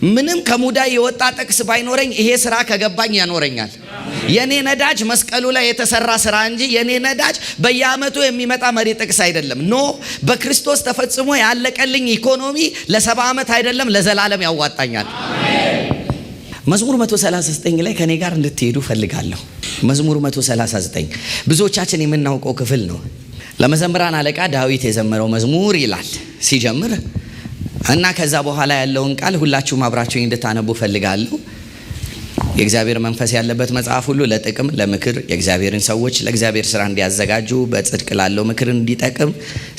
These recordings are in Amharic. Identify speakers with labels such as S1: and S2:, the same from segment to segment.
S1: ምንም ከሙዳይ የወጣ ጥቅስ ባይኖረኝ ይሄ ስራ ከገባኝ ያኖረኛል። የኔ ነዳጅ መስቀሉ ላይ የተሰራ ስራ እንጂ የኔ ነዳጅ በየአመቱ የሚመጣ መሪ ጥቅስ አይደለም። ኖ በክርስቶስ ተፈጽሞ ያለቀልኝ ኢኮኖሚ ለ70 ዓመት አይደለም ለዘላለም ያዋጣኛል። መዝሙር 139 ላይ ከኔ ጋር እንድትሄዱ ፈልጋለሁ። መዝሙር 139 ብዙዎቻችን የምናውቀው ክፍል ነው። ለመዘምራን አለቃ ዳዊት የዘመረው መዝሙር ይላል ሲጀምር እና ከዛ በኋላ ያለውን ቃል ሁላችሁም አብራችሁኝ እንድታነቡ ፈልጋለሁ። የእግዚአብሔር መንፈስ ያለበት መጽሐፍ ሁሉ ለጥቅም ለምክር የእግዚአብሔርን ሰዎች ለእግዚአብሔር ስራ እንዲያዘጋጁ በጽድቅ ላለው ምክር እንዲጠቅም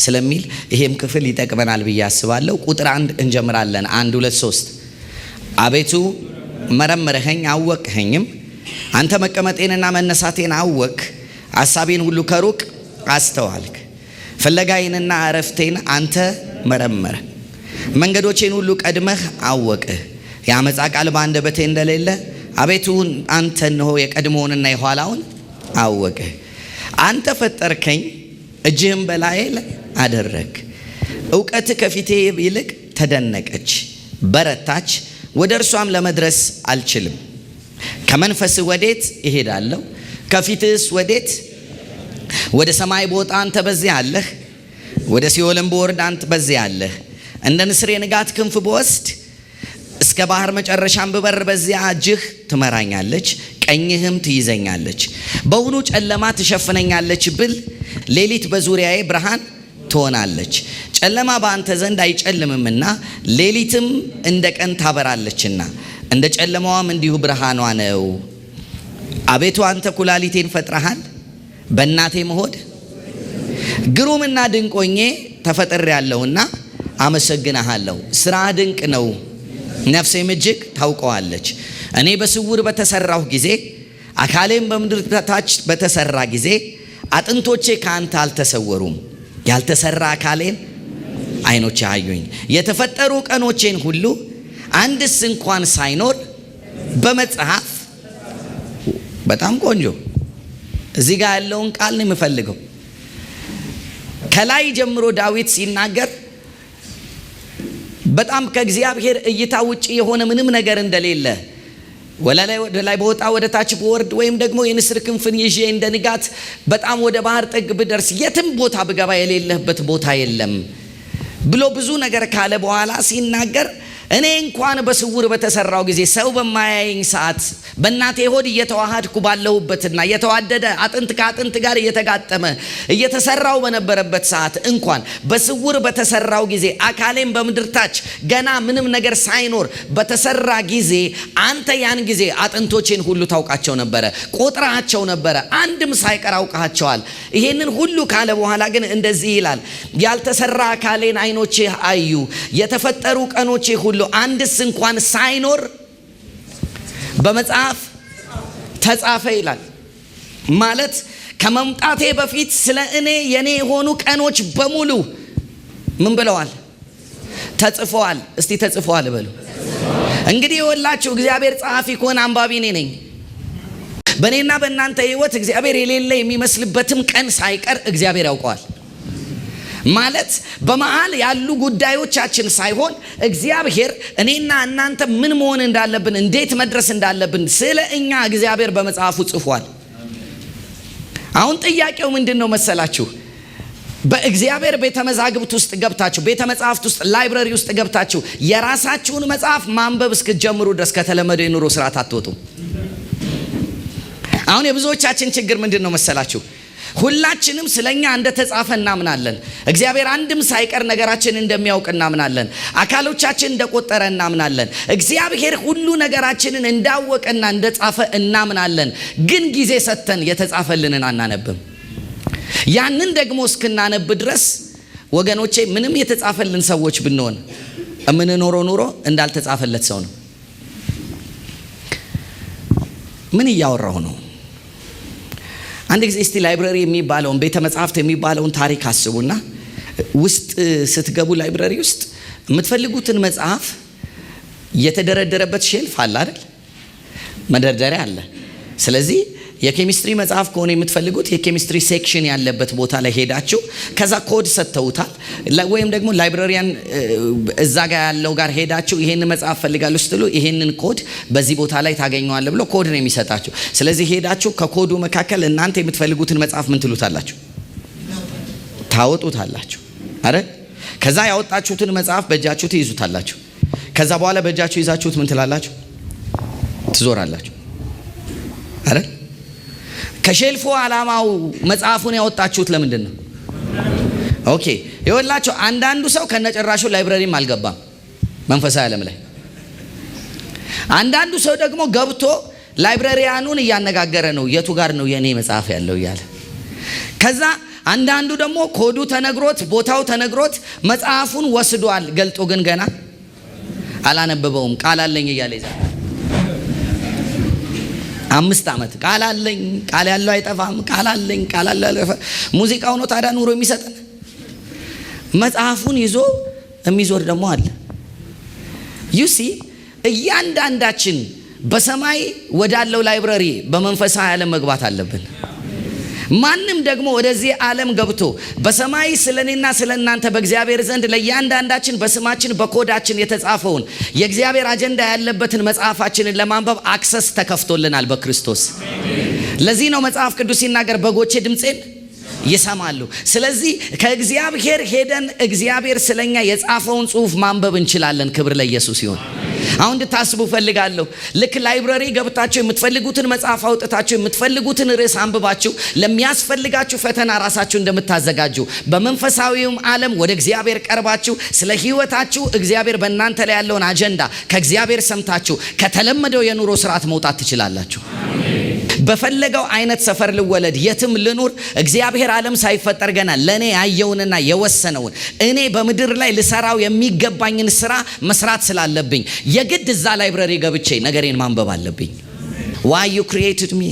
S1: ስለሚል ይሄም ክፍል ይጠቅመናል ብዬ አስባለሁ። ቁጥር 1 እንጀምራለን። 1 2 3 አቤቱ መረመረኸኝ አወቅኸኝም፣ አንተ መቀመጤንና መነሳቴን አወቅ፣ ሐሳቤን ሁሉ ከሩቅ አስተዋልክ። ፍለጋዬንና ዕረፍቴን አንተ መረመረ፣ መንገዶቼን ሁሉ ቀድመህ አወቅህ። የአመፃ ቃል በአንደበቴ እንደሌለ አቤቱ አንተ እነሆ የቀድሞውንና የኋላውን አወቅህ። አንተ ፈጠርከኝ፣ እጅህም በላዬ ላይ አደረግ። እውቀትህ ከፊቴ ይልቅ ተደነቀች፣ በረታች፣ ወደ እርሷም ለመድረስ አልችልም። ከመንፈስህ ወዴት እሄዳለሁ? ከፊትህስ ወዴት? ወደ ሰማይ ብወጣ አንተ በዚያ አለህ፣ ወደ ሲኦልም ብወርድ አንተ በዚያ አለህ። እንደ ንስር የንጋት ክንፍ ብወስድ እስከ ባህር መጨረሻም ብበር በዚያ እጅህ ትመራኛለች፣ ቀኝህም ትይዘኛለች። በውኑ ጨለማ ትሸፍነኛለች ብል ሌሊት በዙሪያዬ ብርሃን ትሆናለች። ጨለማ በአንተ ዘንድ አይጨልምምና ሌሊትም እንደ ቀን ታበራለችና እንደ ጨለማዋም እንዲሁ ብርሃኗ ነው። አቤቱ አንተ ኩላሊቴን ፈጥረሃል፣ በእናቴም ሆድ ግሩምና ድንቅ ሆኜ ተፈጥሬአለሁና አመሰግንሃለሁ። ስራ ድንቅ ነው፣ ነፍሴም እጅግ ታውቀዋለች። እኔ በስውር በተሰራሁ ጊዜ አካሌም በምድር ታች በተሰራ ጊዜ አጥንቶቼ ከአንተ አልተሰወሩም። ያልተሰራ አካሌን ዓይኖቼ አዩኝ። የተፈጠሩ ቀኖቼን ሁሉ አንድስ እንኳን ሳይኖር በመጽሐፍ በጣም ቆንጆ። እዚህ ጋር ያለውን ቃል ነው የምፈልገው። ከላይ ጀምሮ ዳዊት ሲናገር በጣም ከእግዚአብሔር እይታ ውጪ የሆነ ምንም ነገር እንደሌለ፣ ወደ ላይ በወጣ ወደ ታች በወርድ ወይም ደግሞ የንስር ክንፍን ይዤ እንደ ንጋት በጣም ወደ ባህር ጥግ ብደርስ የትም ቦታ ብገባ የሌለህበት ቦታ የለም ብሎ ብዙ ነገር ካለ በኋላ ሲናገር እኔ እንኳን በስውር በተሰራው ጊዜ ሰው በማያየኝ ሰዓት በእናቴ ሆድ እየተዋሃድኩ ባለሁበትና የተዋደደ አጥንት ከአጥንት ጋር እየተጋጠመ እየተሰራው በነበረበት ሰዓት እንኳን በስውር በተሰራው ጊዜ አካሌም በምድር ታች ገና ምንም ነገር ሳይኖር በተሰራ ጊዜ አንተ ያን ጊዜ አጥንቶቼን ሁሉ ታውቃቸው ነበረ፣ ቆጥራቸው ነበረ፣ አንድም ሳይቀር አውቃቸዋል። ይሄንን ሁሉ ካለ በኋላ ግን እንደዚህ ይላል፣ ያልተሰራ አካሌን ዓይኖቼ አዩ፣ የተፈጠሩ ቀኖቼ ሁሉ አንድስ እንኳን ሳይኖር በመጽሐፍ ተጻፈ ይላል። ማለት ከመምጣቴ በፊት ስለ እኔ የኔ የሆኑ ቀኖች በሙሉ ምን ብለዋል? ተጽፈዋል። እስቲ ተጽፈዋል በሉ። እንግዲህ ይኸውላችሁ እግዚአብሔር ጸሐፊ ከሆነ አንባቢ እኔ ነኝ። በእኔና በእናንተ ሕይወት እግዚአብሔር የሌለ የሚመስልበትም ቀን ሳይቀር እግዚአብሔር ያውቀዋል። ማለት በመሃል ያሉ ጉዳዮቻችን ሳይሆን እግዚአብሔር እኔና እናንተ ምን መሆን እንዳለብን እንዴት መድረስ እንዳለብን ስለ እኛ እግዚአብሔር በመጽሐፉ ጽፏል። አሁን ጥያቄው ምንድን ነው መሰላችሁ? በእግዚአብሔር ቤተ መዛግብት ውስጥ ገብታችሁ ቤተ መጻሕፍት ውስጥ ላይብረሪ ውስጥ ገብታችሁ የራሳችሁን መጽሐፍ ማንበብ እስክትጀምሩ ድረስ ከተለመደው የኑሮ ስርዓት አትወጡም። አሁን የብዙዎቻችን ችግር ምንድን ነው መሰላችሁ? ሁላችንም ስለኛ እንደተጻፈ እናምናለን። እግዚአብሔር አንድም ሳይቀር ነገራችን እንደሚያውቅ እናምናለን። አካሎቻችን እንደቆጠረ እናምናለን። እግዚአብሔር ሁሉ ነገራችንን እንዳወቀና እንደጻፈ እናምናለን። ግን ጊዜ ሰጥተን የተጻፈልንን አናነብም። ያንን ደግሞ እስክናነብ ድረስ ወገኖቼ ምንም የተጻፈልን ሰዎች ብንሆን የምንኖረው ኑሮ እንዳልተጻፈለት ሰው ነው። ምን እያወራሁ ነው? አንድ ጊዜ እስቲ ላይብረሪ የሚባለውን ቤተ መጻሕፍት የሚባለውን ታሪክ አስቡና ውስጥ ስትገቡ ላይብረሪ ውስጥ የምትፈልጉትን መጽሐፍ የተደረደረበት ሼልፍ አለ አይደል? መደርደሪያ አለ። ስለዚህ የኬሚስትሪ መጽሐፍ ከሆነ የምትፈልጉት የኬሚስትሪ ሴክሽን ያለበት ቦታ ላይ ሄዳችሁ ከዛ ኮድ ሰጥተውታል። ወይም ደግሞ ላይብራሪያን እዛ ጋር ያለው ጋር ሄዳችሁ ይሄን መጽሐፍ ፈልጋለሁ ስትሉ ይሄንን ኮድ በዚህ ቦታ ላይ ታገኘዋለህ ብሎ ኮድ ነው የሚሰጣችሁ። ስለዚህ ሄዳችሁ ከኮዱ መካከል እናንተ የምትፈልጉትን መጽሐፍ ምን ትሉታላችሁ? ታወጡታላችሁ አይደል? ከዛ ያወጣችሁትን መጽሐፍ በእጃችሁ ትይዙታላችሁ። ከዛ በኋላ በእጃችሁ ይዛችሁት ምን ትላላችሁ? ትዞራላችሁ አይደል? ከሼልፉ ዓላማው መጽሐፉን ያወጣችሁት ለምንድን ነው? ኦኬ ይኸውላችሁ፣ አንዳንዱ ሰው ከነጨራሹ ላይብረሪም አልገባም መንፈሳዊ ዓለም ላይ። አንዳንዱ ሰው ደግሞ ገብቶ ላይብረሪያኑን እያነጋገረ ነው፣ የቱ ጋር ነው የኔ መጽሐፍ ያለው እያለ። ከዛ አንዳንዱ ደግሞ ኮዱ ተነግሮት ቦታው ተነግሮት መጽሐፉን ወስዷል፣ ገልጦ ግን ገና አላነበበውም። ቃል አለኝ እያለ ይዛል 5 ዓመት ቃል አለኝ፣ ቃል ያለው አይጠፋም፣ ቃል አለኝ፣ ቃል ያለው ሙዚቃው ነው ታዲያ ኑሮ የሚሰጠን። መጽሐፉን ይዞ የሚዞር ደግሞ አለ። ዩሲ እያንዳንዳችን በሰማይ ወዳለው ላይብረሪ በመንፈሳዊ ዓለም መግባት አለብን። ማንም ደግሞ ወደዚህ ዓለም ገብቶ በሰማይ ስለኔና ስለናንተ በእግዚአብሔር ዘንድ ለእያንዳንዳችን በስማችን በኮዳችን የተጻፈውን የእግዚአብሔር አጀንዳ ያለበትን መጽሐፋችንን ለማንበብ አክሰስ ተከፍቶልናል በክርስቶስ። ለዚህ ነው መጽሐፍ ቅዱስ ሲናገር በጎቼ ድምፄን ይሰማሉ። ስለዚህ ከእግዚአብሔር ሄደን እግዚአብሔር ስለኛ የጻፈውን ጽሑፍ ማንበብ እንችላለን። ክብር ለኢየሱስ ይሁን። አሁን እንድታስቡ ፈልጋለሁ። ልክ ላይብረሪ ገብታችሁ የምትፈልጉትን መጽሐፍ አውጥታችሁ የምትፈልጉትን ርዕስ አንብባችሁ ለሚያስፈልጋችሁ ፈተና ራሳችሁ እንደምታዘጋጁ በመንፈሳዊውም ዓለም ወደ እግዚአብሔር ቀርባችሁ ስለ ሕይወታችሁ እግዚአብሔር በእናንተ ላይ ያለውን አጀንዳ ከእግዚአብሔር ሰምታችሁ ከተለመደው የኑሮ ስርዓት መውጣት ትችላላችሁ። በፈለገው አይነት ሰፈር ልወለድ የትም ልኑር፣ እግዚአብሔር ዓለም ሳይፈጠር ገና ለኔ ያየውንና የወሰነውን እኔ በምድር ላይ ልሰራው የሚገባኝን ስራ መስራት ስላለብኝ የግድ እዛ ላይብረሪ ገብቼ ነገሬን ማንበብ አለብኝ። why you created me፣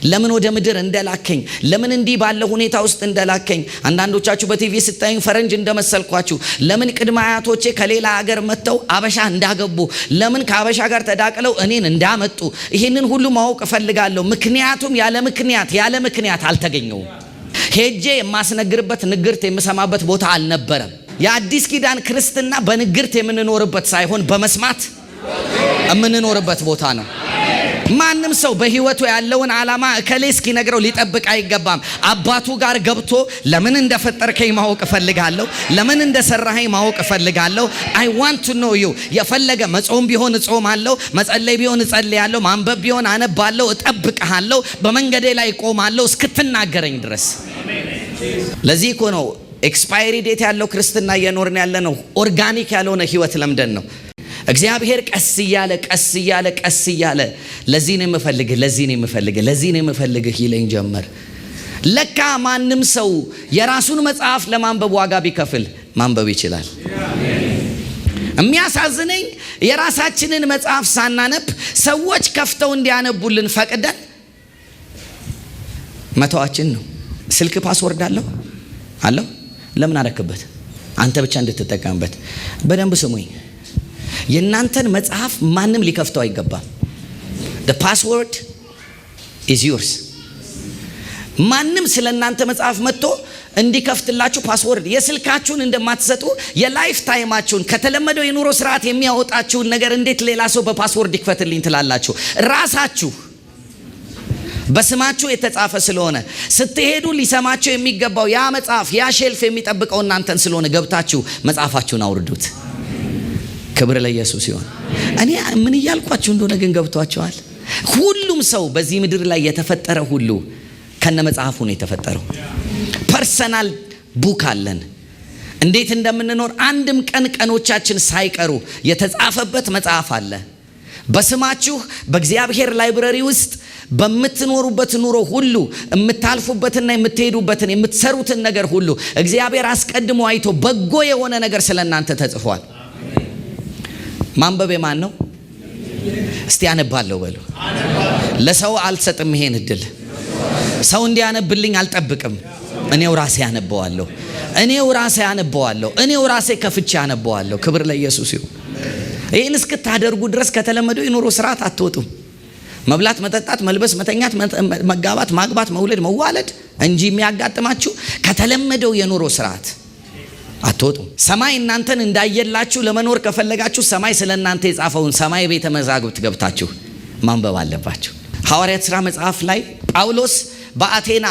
S1: ለምን ወደ ምድር እንደላከኝ፣ ለምን እንዲህ ባለ ሁኔታ ውስጥ እንደላከኝ። አንዳንዶቻችሁ በቲቪ ስታዩኝ ፈረንጅ እንደመሰልኳችሁ፣ ለምን ቅድመ አያቶቼ ከሌላ ሀገር መጥተው አበሻ እንዳገቡ፣ ለምን ከአበሻ ጋር ተዳቅለው እኔን እንዳመጡ፣ ይህንን ሁሉ ማወቅ እፈልጋለሁ። ምክንያቱም ያለ ምክንያት አልተገኘውም። ሄጄ የማስነግርበት ንግርት የምሰማበት ቦታ አልነበረም። የአዲስ ኪዳን ክርስትና በንግርት የምንኖርበት ሳይሆን በመስማት የምንኖርበት ቦታ ነው። ማንም ሰው በህይወቱ ያለውን ዓላማ እከሌ እስኪነግረው ሊጠብቅ አይገባም። አባቱ ጋር ገብቶ ለምን እንደፈጠርከኝ ማወቅ እፈልጋለሁ፣ ለምን እንደሰራኸኝ ማወቅ እፈልጋለሁ። I want to know you። የፈለገ መጾም ቢሆን እጾማለሁ፣ መጸለይ ቢሆን እጸልያለሁ፣ ማንበብ ቢሆን አነባለሁ፣ እጠብቅሃለሁ፣ በመንገዴ ላይ እቆማለሁ እስክትናገረኝ ድረስ። ለዚህ እኮ ነው ኤክስፓየሪ ዴት ያለው ክርስትና እየኖርን ያለ ነው። ኦርጋኒክ ያልሆነ ህይወት ለምደን ነው። እግዚአብሔር ቀስ እያለ ለዚህ ነው የምፈልግህ ይለኝ ጀመር። ለካ ማንም ሰው የራሱን መጽሐፍ ለማንበብ ዋጋ ቢከፍል ማንበብ ይችላል። የሚያሳዝነኝ የራሳችንን መጽሐፍ ሳናነብ ሰዎች ከፍተው እንዲያነቡልን ፈቅደን መተዋችን ነው። ስልክ ፓስወርድ አለው ለምን አረክበት? አንተ ብቻ እንድትጠቀምበት። በደንብ ስሙኝ። የእናንተን መጽሐፍ ማንም ሊከፍተው አይገባም። the password is yours። ማንም ስለ እናንተ መጽሐፍ መጥቶ እንዲከፍትላችሁ ፓስወርድ የስልካችሁን እንደማትሰጡ የላይፍ ታይማችሁን ከተለመደው የኑሮ ስርዓት የሚያወጣችሁን ነገር እንዴት ሌላ ሰው በፓስወርድ ይክፈትልኝ ትላላችሁ? ራሳችሁ በስማችሁ የተጻፈ ስለሆነ ስትሄዱ ሊሰማችሁ የሚገባው ያ መጽሐፍ ያ ሼልፍ የሚጠብቀው እናንተን ስለሆነ ገብታችሁ መጽሐፋችሁን አውርዱት። ክብር ለኢየሱስ ይሁን። እኔ ምን እያልኳችሁ እንደሆነ ግን ገብቷችኋል? ሁሉም ሰው በዚህ ምድር ላይ የተፈጠረ ሁሉ ከነ መጽሐፉ ነው የተፈጠረው። ፐርሰናል ቡክ አለን። እንዴት እንደምንኖር አንድም ቀኖቻችን ሳይቀሩ የተጻፈበት መጽሐፍ አለ። በስማችሁ በእግዚአብሔር ላይብረሪ ውስጥ በምትኖሩበት ኑሮ ሁሉ የምታልፉበትና የምትሄዱበትን የምትሰሩትን ነገር ሁሉ እግዚአብሔር አስቀድሞ አይቶ በጎ የሆነ ነገር ስለናንተ ተጽፏል። ማንበብ የማን ነው? እስቲ አነባለሁ በሉ። ለሰው አልሰጥም ይሄን እድል። ሰው እንዲያነብልኝ አልጠብቅም። እኔው ራሴ አነበዋለሁ። እኔው ራሴ ከፍቼ አነበዋለሁ። ክብር ለኢየሱስ ይሁን። ይህን እስክታደርጉ ድረስ ከተለመደው የኑሮ ስርዓት አትወጡም። መብላት፣ መጠጣት፣ መልበስ፣ መተኛት፣ መጋባት፣ ማግባት፣ መውለድ፣ መዋለድ እንጂ የሚያጋጥማችሁ ከተለመደው የኑሮ ስርዓት አትወጡም። ሰማይ እናንተን እንዳየላችሁ ለመኖር ከፈለጋችሁ ሰማይ ስለ እናንተ የጻፈውን ሰማይ ቤተ መዛግብት ገብታችሁ ማንበብ አለባችሁ። ሐዋርያት ሥራ መጽሐፍ ላይ ጳውሎስ በአቴና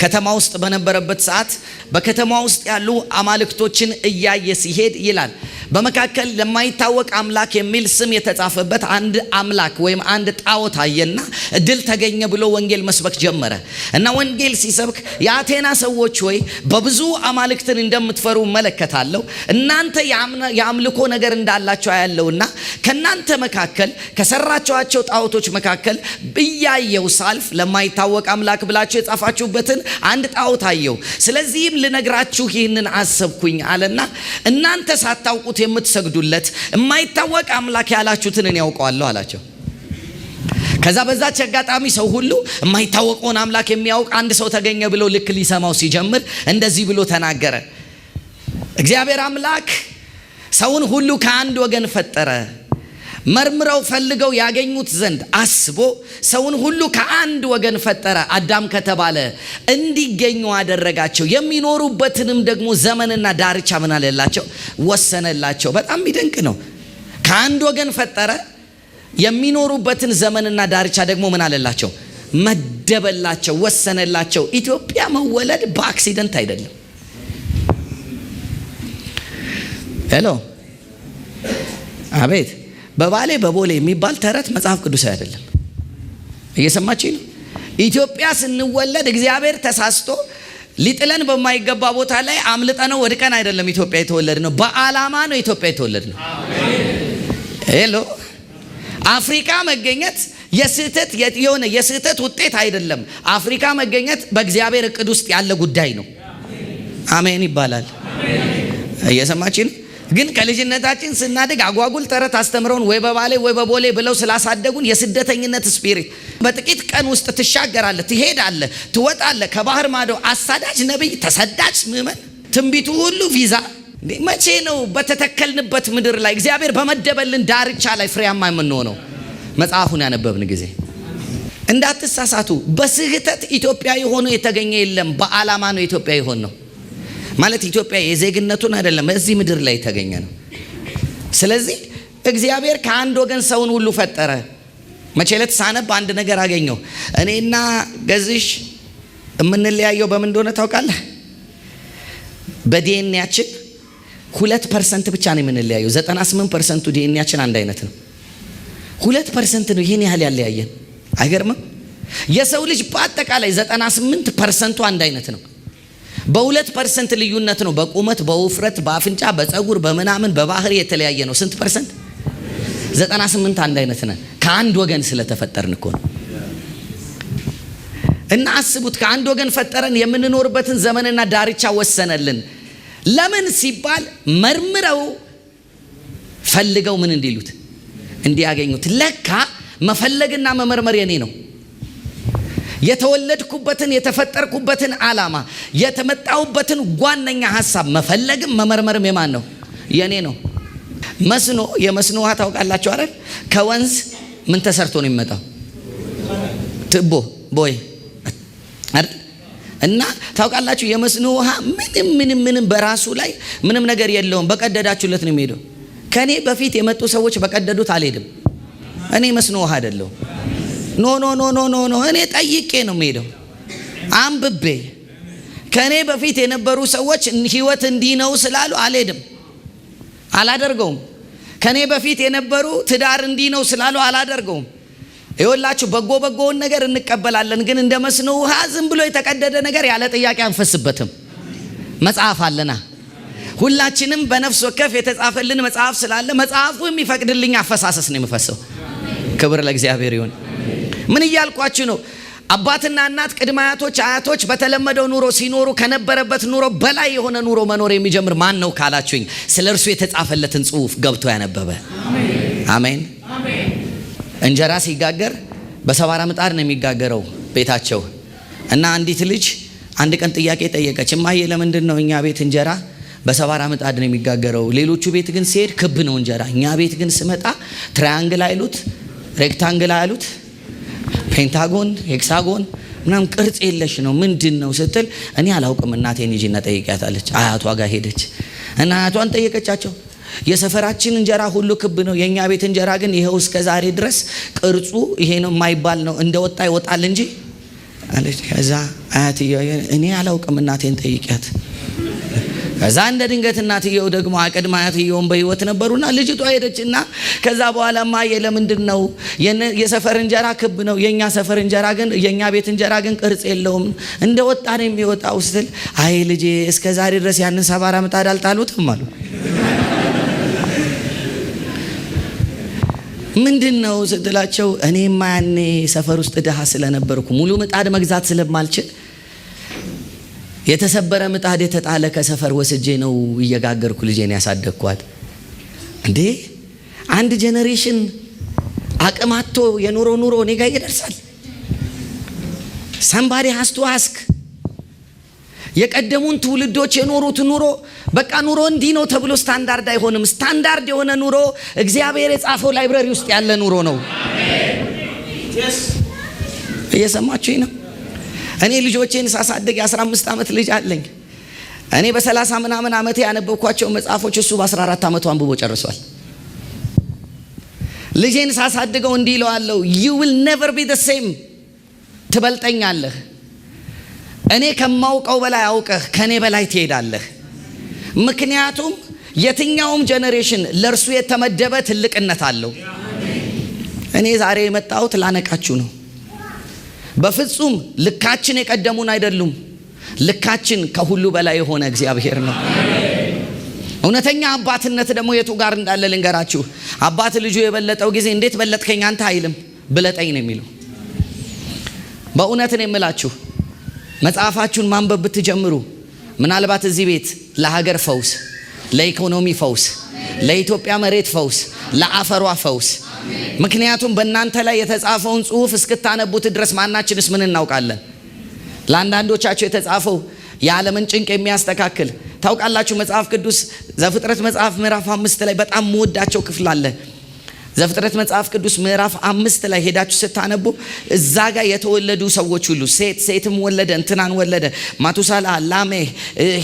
S1: ከተማ ውስጥ በነበረበት ሰዓት በከተማ ውስጥ ያሉ አማልክቶችን እያየ ሲሄድ ይላል በመካከል ለማይታወቅ አምላክ የሚል ስም የተጻፈበት አንድ አምላክ ወይም አንድ ጣዖት አየና እድል ተገኘ ብሎ ወንጌል መስበክ ጀመረ። እና ወንጌል ሲሰብክ የአቴና ሰዎች ሆይ በብዙ አማልክትን እንደምትፈሩ እመለከታለሁ፣ እናንተ የአምልኮ ነገር እንዳላችሁ አያለውና ከናንተ መካከል ከሰራችኋቸው ጣዖቶች መካከል እያየው ሳልፍ ለማይታወቅ አምላክ ብላችሁ የጻፋችሁበትን አንድ ጣዖት አየው። ስለዚህም ልነግራችሁ ይህንን አሰብኩኝ አለና እናንተ ሳታውቁት የምትሰግዱለት የማይታወቅ አምላክ ያላችሁትን እኔ ያውቀዋለሁ አላቸው። ከዛ በዛች አጋጣሚ ሰው ሁሉ የማይታወቀውን አምላክ የሚያውቅ አንድ ሰው ተገኘ ብሎ ልክ ሊሰማው ሲጀምር እንደዚህ ብሎ ተናገረ። እግዚአብሔር አምላክ ሰውን ሁሉ ከአንድ ወገን ፈጠረ፣ መርምረው ፈልገው ያገኙት ዘንድ አስቦ ሰውን ሁሉ ከአንድ ወገን ፈጠረ፣ አዳም ከተባለ እንዲገኙ አደረጋቸው፣ የሚኖሩበትንም ደግሞ ዘመንና ዳርቻ ምን አለላቸው? ወሰነላቸው። በጣም የሚደንቅ ነው። ከአንድ ወገን ፈጠረ፣ የሚኖሩበትን ዘመንና ዳርቻ ደግሞ ምን አለላቸው? መደበላቸው፣ ወሰነላቸው። ኢትዮጵያ መወለድ በአክሲደንት አይደለም። ሄሎ አቤት። በባሌ በቦሌ የሚባል ተረት መጽሐፍ ቅዱስ አይደለም። እየሰማችኝ ነው? ኢትዮጵያ ስንወለድ እግዚአብሔር ተሳስቶ ሊጥለን በማይገባ ቦታ ላይ አምልጠነው ወድቀን አይደለም ኢትዮጵያ የተወለድ ነው። በዓላማ ነው ኢትዮጵያ የተወለድ ነው። ሄሎ አፍሪካ መገኘት የስህተት ውጤት አይደለም። አፍሪካ መገኘት በእግዚአብሔር እቅድ ውስጥ ያለ ጉዳይ ነው። አሜን ይባላል። እየሰማችኝ ነው? ግን ከልጅነታችን ስናድግ አጓጉል ተረት አስተምረውን ወይ በባሌ ወይ በቦሌ ብለው ስላሳደጉን የስደተኝነት ስፒሪት በጥቂት ቀን ውስጥ ትሻገራለህ፣ ትሄዳለህ፣ ትወጣለህ። ከባህር ማዶ አሳዳጅ ነቢይ፣ ተሰዳጅ ምዕመን፣ ትንቢቱ ሁሉ ቪዛ። መቼ ነው በተተከልንበት ምድር ላይ እግዚአብሔር በመደበልን ዳርቻ ላይ ፍሬያማ የምንሆነው? መጽሐፉን ያነበብን ጊዜ እንዳትሳሳቱ። በስህተት ኢትዮጵያ የሆነ የተገኘ የለም። በዓላማ ነው ኢትዮጵያ የሆን ነው ማለት ኢትዮጵያ የዜግነቱን አይደለም፣ እዚህ ምድር ላይ የተገኘ ነው። ስለዚህ እግዚአብሔር ከአንድ ወገን ሰውን ሁሉ ፈጠረ። መቼ ዕለት ሳነብ አንድ ነገር አገኘው። እኔና ገዝሽ የምንለያየው በምን እንደሆነ ታውቃለህ? በዲኤንኤያችን 2% ብቻ ነው የምንለያየው። 98% ዲኤንኤያችን አንድ አይነት ነው። 2% ነው ይህን ያህል ያለያየን። አይገርምም? የሰው ልጅ በአጠቃላይ 98% አንድ አይነት ነው። በ2% ልዩነት ነው። በቁመት፣ በውፍረት፣ በአፍንጫ፣ በፀጉር፣ በምናምን በባህሪ የተለያየ ነው። ስንት ፐርሰንት? 98 አንድ አይነት ነን። ከአንድ ወገን ስለተፈጠርን እኮ ነው። እና አስቡት፣ ከአንድ ወገን ፈጠረን፣ የምንኖርበትን ዘመንና ዳርቻ ወሰነልን። ለምን ሲባል መርምረው ፈልገው ምን እንዲሉት እንዲያገኙት። ለካ መፈለግና መመርመር የኔ ነው። የተወለድኩበትን የተፈጠርኩበትን ዓላማ የተመጣሁበትን ዋነኛ ሐሳብ መፈለግም መመርመርም የማን ነው? የኔ ነው። መስኖ የመስኖ ውሃ ታውቃላችሁ አይደል? ከወንዝ ምን ተሰርቶ ነው የሚመጣው? ትቦ ቦይ አይደል? እና ታውቃላችሁ የመስኖ ውሃ ምንም በራሱ ላይ ምንም ነገር የለውም። በቀደዳችሁለት ነው የሚሄደው። ከኔ በፊት የመጡ ሰዎች በቀደዱት አልሄድም። እኔ መስኖ ውሃ አይደለሁም። ኖ እኔ ጠይቄ ነው የምሄደው፣ አንብቤ። ከኔ በፊት የነበሩ ሰዎች ህይወት እንዲህ ነው ስላሉ አልሄድም፣ አላደርገውም። ከኔ በፊት የነበሩ ትዳር እንዲህ ነው ስላሉ አላደርገውም። ይኸውላችሁ በጎውን ነገር እንቀበላለን፣ ግን እንደ መስኖ ውሃ ዝም ብሎ የተቀደደ ነገር ያለ ጥያቄ አንፈስበትም። መጽሐፍ አለና ሁላችንም በነፍስ ወከፍ የተጻፈልን መጽሐፍ ስላለ መጽሐፉ የሚፈቅድልኝ አፈሳሰስ ነው የምፈሰው። ክብር ለእግዚአብሔር ይሁን። ምን እያልኳችሁ ነው? አባትና እናት፣ ቅድመ አያቶች በተለመደው ኑሮ ሲኖሩ ከነበረበት ኑሮ በላይ የሆነ ኑሮ መኖር የሚጀምር ማን ነው ካላችሁኝ፣ ስለ እርሱ የተጻፈለትን ጽሑፍ ገብቶ ያነበበ። አሜን። እንጀራ ሲጋገር በሰባራ ምጣድ ነው የሚጋገረው ቤታቸው። እና አንዲት ልጅ አንድ ቀን ጥያቄ ጠየቀች። እማዬ ለምንድን ነው እኛ ቤት እንጀራ በሰባራ ምጣድ ነው የሚጋገረው? ሌሎቹ ቤት ግን ሲሄድ ክብ ነው እንጀራ፣ እኛ ቤት ግን ስመጣ ትራያንግል አይሉት ሬክታንግል አይሉት ፔንታጎን ሄክሳጎን ምናምን ቅርጽ የለሽ ነው ምንድን ነው ስትል እኔ አላውቅም እናቴን ሂጂና ጠይቂያታለች። አያቷ ጋር ሄደች እና አያቷን ጠየቀቻቸው። የሰፈራችን እንጀራ ሁሉ ክብ ነው፣ የኛ ቤት እንጀራ ግን ይሄው እስከ ዛሬ ድረስ ቅርጹ ይሄ ነው የማይባል ነው፣ እንደወጣ ይወጣል እንጂ አለች። ከዛ አያትየው እኔ አላውቅም እናቴን ጠይቂያት። ከዛ እንደ ድንገት እናትየው ደግሞ አቀድማ አያትየውን በህይወት ነበሩና ልጅቷ ሄደችና ከዛ በኋላማ ለምንድን ነው የሰፈር እንጀራ ክብ ነው፣ የኛ ሰፈር እንጀራ ግን የኛ ቤት እንጀራ ግን ቅርጽ የለውም እንደወጣ ነው የሚወጣው ስትል አይ ልጄ እስከ ዛሬ ድረስ ያንን ሰባራ ምጣድ አልጣሉትም አሉ። ምንድን ነው ስትላቸው እኔማ ያኔ ሰፈር ውስጥ ድሃ ስለነበርኩ ሙሉ ምጣድ መግዛት ስለማልችል የተሰበረ ምጣድ የተጣለ ከሰፈር ወስጄ ነው እየጋገርኩ ልጄን ያሳደግኳት። እንዴ አንድ ጄኔሬሽን አቅማቶ የኑሮ ኑሮ እኔ ጋር ይደርሳል? somebody has to ask። የቀደሙን ትውልዶች የኖሩት ኑሮ በቃ ኑሮ እንዲህ ነው ተብሎ ስታንዳርድ አይሆንም። ስታንዳርድ የሆነ ኑሮ እግዚአብሔር የጻፈው ላይብረሪ ውስጥ ያለ ኑሮ ነው። እየሰማችሁኝ ነው? እኔ ልጆቼን ሳሳድግ የ15 ዓመት ልጅ አለኝ። እኔ በ30 ምናምን ዓመቴ ያነበብኳቸው መጽሐፎች እሱ በ14 ዓመቱ አንብቦ ጨርሷል። ልጄን ሳሳድገው እንዲህ እለዋለሁ you will never be the same። ትበልጠኛለህ፣ እኔ ከማውቀው በላይ አውቀህ ከኔ በላይ ትሄዳለህ። ምክንያቱም የትኛውም ጄኔሬሽን ለእርሱ የተመደበ ትልቅነት አለው። እኔ ዛሬ የመጣሁት ላነቃችሁ ነው። በፍጹም ልካችን የቀደሙን አይደሉም። ልካችን ከሁሉ በላይ የሆነ እግዚአብሔር ነው። እውነተኛ አባትነት ደግሞ የቱ ጋር እንዳለ ልንገራችሁ። አባት ልጁ የበለጠው ጊዜ እንዴት በለጥከኝ አንተ አይልም፣ ብለጠኝ ነው የሚለው። በእውነት ነው የምላችሁ። መጽሐፋችሁን ማንበብ ብትጀምሩ ምናልባት እዚህ ቤት ለሀገር ፈውስ፣ ለኢኮኖሚ ፈውስ፣ ለኢትዮጵያ መሬት ፈውስ፣ ለአፈሯ ፈውስ። ምክንያቱም በእናንተ ላይ የተጻፈውን ጽሑፍ እስክታነቡት ድረስ ማናችንስ ምን እናውቃለን? ለአንዳንዶቻችሁ የተጻፈው የዓለምን ጭንቅ የሚያስተካክል ታውቃላችሁ። መጽሐፍ ቅዱስ ዘፍጥረት መጽሐፍ ምዕራፍ 5 ላይ በጣም መወዳቸው ክፍል አለ። ዘፍጥረት መጽሐፍ ቅዱስ ምዕራፍ 5 ላይ ሄዳችሁ ስታነቡ እዛ ጋር የተወለዱ ሰዎች ሁሉ ሴትም ወለደ፣ እንትናን ወለደ፣ ማቱሳላ፣ ላሜህ፣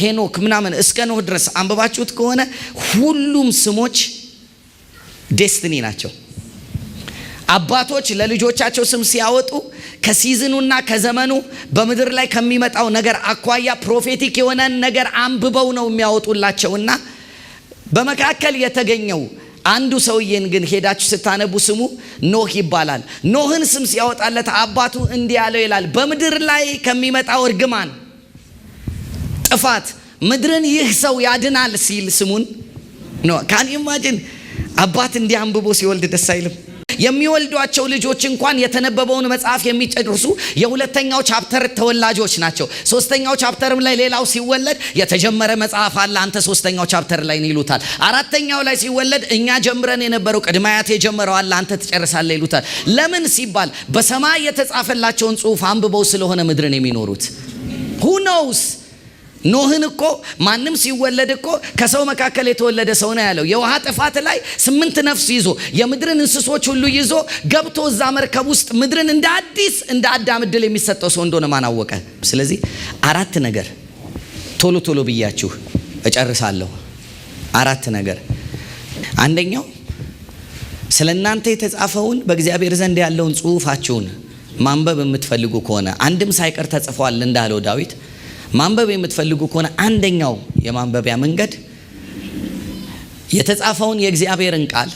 S1: ሄኖክ ምናምን እስከ ኖህ ድረስ አንብባችሁት ከሆነ ሁሉም ስሞች ዴስቲኒ ናቸው። አባቶች ለልጆቻቸው ስም ሲያወጡ ከሲዝኑና ከዘመኑ በምድር ላይ ከሚመጣው ነገር አኳያ ፕሮፌቲክ የሆነ ነገር አንብበው ነው የሚያወጡላቸውና በመካከል የተገኘው አንዱ ሰውዬን ግን ሄዳችሁ ስታነቡ ስሙ ኖህ ይባላል። ኖህን ስም ሲያወጣለት አባቱ እንዲህ ያለው ይላል፣ በምድር ላይ ከሚመጣው እርግማን፣ ጥፋት ምድርን ይህ ሰው ያድናል ሲል ስሙን ኖህ። ካን ኢማጂን አባት እንዲህ አንብቦ ሲወልድ ደስ አይልም? የሚወልዷቸው ልጆች እንኳን የተነበበውን መጽሐፍ የሚጨርሱ የሁለተኛው ቻፕተር ተወላጆች ናቸው። ሶስተኛው ቻፕተርም ላይ ሌላው ሲወለድ የተጀመረ መጽሐፍ አለ አንተ ሶስተኛው ቻፕተር ላይ ነው ይሉታል። አራተኛው ላይ ሲወለድ እኛ ጀምረን የነበረው ቅድማያት የጀመረው አለ አንተ ትጨርሳለህ ይሉታል። ለምን ሲባል በሰማይ የተጻፈላቸውን ጽሑፍ አንብበው ስለሆነ ምድርን የሚኖሩት። who knows ኖህን እኮ ማንም ሲወለድ እኮ ከሰው መካከል የተወለደ ሰው ነው ያለው። የውሃ ጥፋት ላይ 8 ነፍስ ይዞ የምድርን እንስሶች ሁሉ ይዞ ገብቶ እዛ መርከብ ውስጥ ምድርን እንደ አዲስ እንደ አዳም ዕድል የሚሰጠው ሰው እንደሆነ ማን አወቀ? ስለዚህ 4 ነገር ቶሎ ብያችሁ እጨርሳለሁ። 4 ነገር። አንደኛው ስለ እናንተ የተጻፈውን በእግዚአብሔር ዘንድ ያለውን ጽሑፋችሁን ማንበብ የምትፈልጉ ከሆነ አንድም ሳይቀር ተጽፏል እንዳለው ዳዊት ማንበብ የምትፈልጉ ከሆነ አንደኛው የማንበቢያ መንገድ የተጻፈውን የእግዚአብሔርን ቃል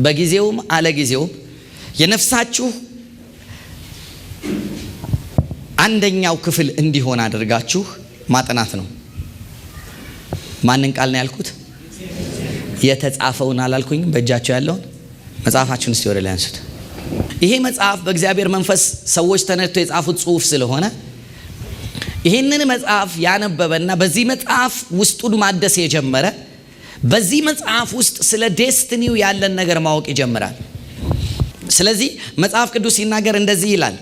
S1: በጊዜውም አለጊዜውም የነፍሳችሁ አንደኛው ክፍል እንዲሆን አድርጋችሁ ማጥናት ነው። ማንን ቃል ነው ያልኩት? የተጻፈውን አላልኩኝም? በእጃችሁ ያለውን መጽሐፋችሁን እስቲ ወደ ላይ አንሱት። ይሄ መጽሐፍ በእግዚአብሔር መንፈስ ሰዎች ተነድተው የጻፉት ጽሑፍ ስለሆነ ይህንን መጽሐፍ ያነበበና በዚህ መጽሐፍ ውስጡን ማደስ የጀመረ በዚህ መጽሐፍ ውስጥ ስለ ዴስቲኒው ያለን ነገር ማወቅ ይጀምራል። ስለዚህ መጽሐፍ ቅዱስ ሲናገር እንደዚህ ይላል።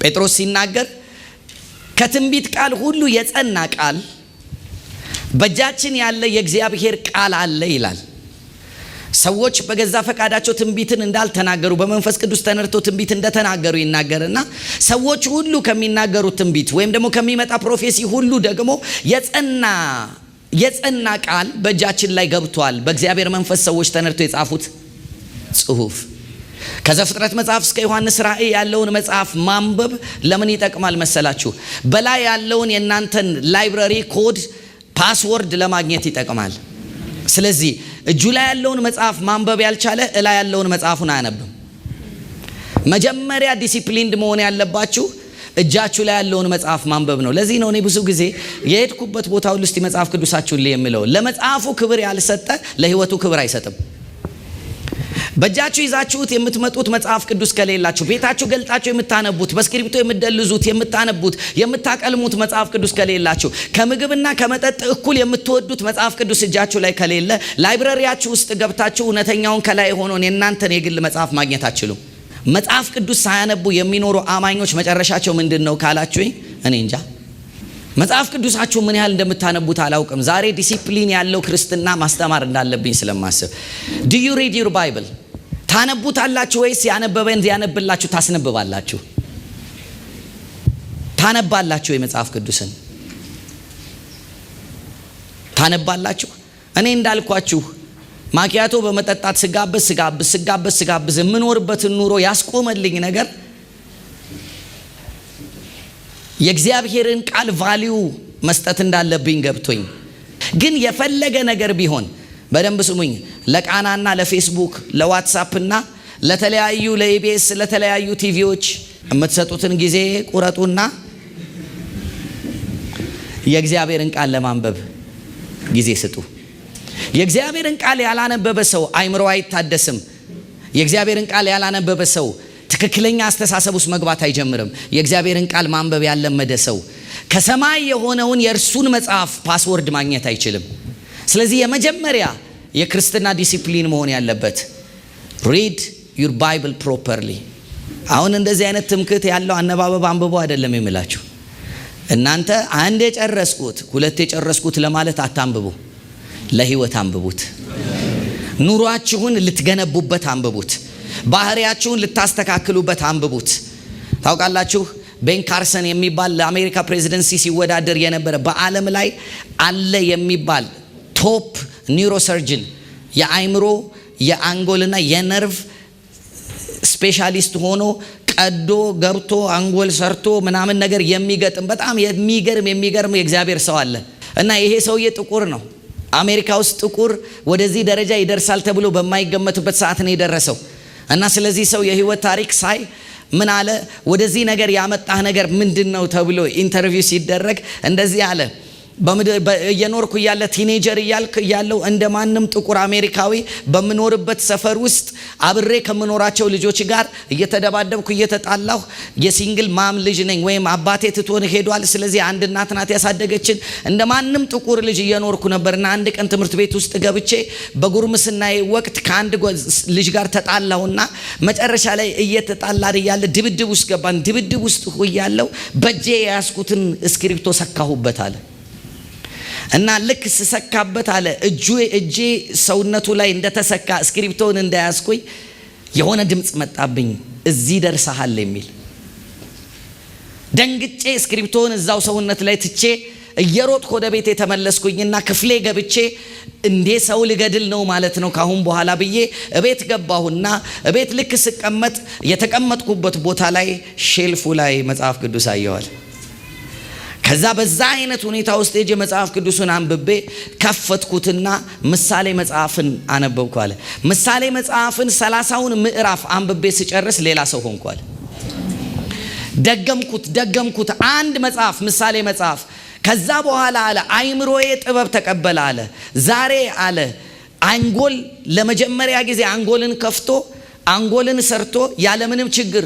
S1: ጴጥሮስ ሲናገር ከትንቢት ቃል ሁሉ የጸና ቃል በእጃችን ያለ የእግዚአብሔር ቃል አለ ይላል። ሰዎች በገዛ ፈቃዳቸው ትንቢትን እንዳልተናገሩ በመንፈስ ቅዱስ ተነርተው ትንቢት እንደተናገሩ ይናገርና ሰዎች ሁሉ ከሚናገሩት ትንቢት ወይም ደግሞ ከሚመጣ ፕሮፌሲ ሁሉ ደግሞ የጸና ቃል በእጃችን ላይ ገብቷል። በእግዚአብሔር መንፈስ ሰዎች ተነርተው የጻፉት ጽሑፍ። ከዘፍጥረት መጽሐፍ እስከ ዮሐንስ ራእይ ያለውን መጽሐፍ ማንበብ ለምን ይጠቅማል መሰላችሁ? በላይ ያለውን የእናንተን ላይብረሪ ኮድ ፓስወርድ ለማግኘት ይጠቅማል። ስለዚህ እጁ ላይ ያለውን መጽሐፍ ማንበብ ያልቻለ እላይ ያለውን መጽሐፉን አያነብም። መጀመሪያ ዲሲፕሊንድ መሆን ያለባችሁ እጃችሁ ላይ ያለውን መጽሐፍ ማንበብ ነው። ለዚህ ነው እኔ ብዙ ጊዜ የሄድኩበት ቦታ ሁሉ እስቲ መጽሐፍ ቅዱሳችሁን ላይ የምለው። ለመጽሐፉ ክብር ያልሰጠ ለህይወቱ ክብር አይሰጥም። በእጃችሁ ይዛችሁት የምትመጡት መጽሐፍ ቅዱስ ከሌላችሁ፣ ቤታችሁ ገልጣችሁ የምታነቡት፣ በስክሪፕቶ የምትደልዙት የምታነቡት የምታቀልሙት መጽሐፍ ቅዱስ ከሌላችሁ፣ ከምግብና ከመጠጥ እኩል የምትወዱት መጽሐፍ ቅዱስ እጃችሁ ላይ ከሌለ፣ ላይብረሪያችሁ ውስጥ ገብታችሁ እውነተኛውን ከላይ ሆኖን የእናንተን የግል መጽሐፍ ማግኘት አትችሉም። መጽሐፍ ቅዱስ ሳያነቡ የሚኖሩ አማኞች መጨረሻቸው ምንድን ነው ካላችሁኝ፣ እኔ እንጃ። መጽሐፍ ቅዱሳችሁ ምን ያህል እንደምታነቡት አላውቅም። ዛሬ ዲሲፕሊን ያለው ክርስትና ማስተማር እንዳለብኝ ስለማስብ do you read your Bible? ታነቡታላችሁ ወይስ ያነበበ እንዲያነብላችሁ ታስነብባላችሁ? ታነባላችሁ? የመጽሐፍ ቅዱስን ታነባላችሁ? እኔ እንዳልኳችሁ ማኪያቶ በመጠጣት ስጋበዝ የምኖርበትን ኑሮ ያስቆመልኝ ነገር የእግዚአብሔርን ቃል ቫልዩ መስጠት እንዳለብኝ ገብቶኝ፣ ግን የፈለገ ነገር ቢሆን በደንብ ስሙኝ። ለቃናና ለፌስቡክ ለዋትሳፕና ለተለያዩ ለኢቢኤስ ለተለያዩ ቲቪዎች የምትሰጡትን ጊዜ ቁረጡና የእግዚአብሔርን ቃል ለማንበብ ጊዜ ስጡ። የእግዚአብሔርን ቃል ያላነበበ ሰው አይምሮ አይታደስም። የእግዚአብሔርን ቃል ያላነበበ ሰው ትክክለኛ አስተሳሰብ ውስጥ መግባት አይጀምርም። የእግዚአብሔርን ቃል ማንበብ ያለመደ ሰው ከሰማይ የሆነውን የእርሱን መጽሐፍ ፓስወርድ ማግኘት አይችልም። ስለዚህ የመጀመሪያ የክርስትና ዲሲፕሊን መሆን ያለበት read your Bible properly። አሁን እንደዚህ አይነት ትምክህት ያለው አነባበብ አንብቦ አይደለም የሚላችሁ። እናንተ አንድ የጨረስኩት ሁለት የጨረስኩት ለማለት አታንብቡ። ለህይወት አንብቡት። ኑሯችሁን ልትገነቡበት አንብቡት። ባህሪያችሁን ልታስተካክሉበት አንብቡት። ታውቃላችሁ ቤን ካርሰን የሚባል ለአሜሪካ ፕሬዚደንሲ ሲወዳደር የነበረ በዓለም ላይ አለ የሚባል ቶፕ ኒውሮሰርጅን የአይምሮ የአንጎልና የነርቭ ስፔሻሊስት ሆኖ ቀዶ ገብቶ አንጎል ሰርቶ ምናምን ነገር የሚገጥም በጣም የሚገርም የእግዚአብሔር ሰው አለ። እና ይሄ ሰውዬ ጥቁር ነው። አሜሪካ ውስጥ ጥቁር ወደዚህ ደረጃ ይደርሳል ተብሎ በማይገመትበት ሰዓት ነው የደረሰው። እና ስለዚህ ሰው የህይወት ታሪክ ሳይ ምን አለ፣ ወደዚህ ነገር ያመጣህ ነገር ምንድነው ተብሎ ኢንተርቪው ሲደረግ እንደዚህ አለ። እየኖርኩ እያለ ቲኔጀር እያለው እንደማንም ጥቁር አሜሪካዊ በምኖርበት ሰፈር ውስጥ አብሬ ከምኖራቸው ልጆች ጋር እየተደባደብኩ እየተጣላሁ የሲንግል ማም ልጅ ነኝ፣ ወይም አባቴ ትቶን ሄዷል። ስለዚህ አንድ እናት ናት ያሳደገችን። እንደማንም ጥቁር ልጅ እየኖርኩ ነበርና አንድ ቀን ትምህርት ቤት ውስጥ ገብቼ በጉርምስናዬ ወቅት ከአንድ ልጅ ጋር ተጣላሁና መጨረሻ ላይ እየተጣላን እያለ ድብድብ ውስጥ ገባን። ድብድብ ውስጥ እያለሁ በእጄ የያዝኩትን እስክሪብቶ ሰካሁበት አለ። እና ልክ ስሰካበት አለ እጄ ሰውነቱ ላይ እንደተሰካ እስክሪፕቶን እንዳያስኩኝ የሆነ ድምጽ መጣብኝ፣ እዚህ ደርሰሃል የሚል። ደንግጬ እስክሪፕቶን እዛው ሰውነት ላይ ትቼ እየሮጥኩ ወደ ቤት የተመለስኩኝና ክፍሌ ገብቼ እንዴ ሰው ልገድል ነው ማለት ነው ካሁን በኋላ ብዬ እቤት ገባሁና እቤት ልክ ስቀመጥ የተቀመጥኩበት ቦታ ላይ ሼልፉ ላይ መጽሐፍ ቅዱስ አየዋል። ከዛ በዛ አይነት ሁኔታ ውስጥ እጄ መጽሐፍ ቅዱስን አንብቤ ከፈትኩትና ምሳሌ መጽሐፍን አነበብኩ አለ። ምሳሌ መጽሐፍን 30ውን ምዕራፍ አንብቤ ስጨርስ ሌላ ሰው ሆንኳል። ደገምኩት አንድ መጽሐፍ ምሳሌ መጽሐፍ። ከዛ በኋላ አለ አይምሮዬ ጥበብ ተቀበለ አለ። ዛሬ አለ አንጎል ለመጀመሪያ ጊዜ አንጎልን ከፍቶ አንጎልን ሰርቶ ያለምንም ችግር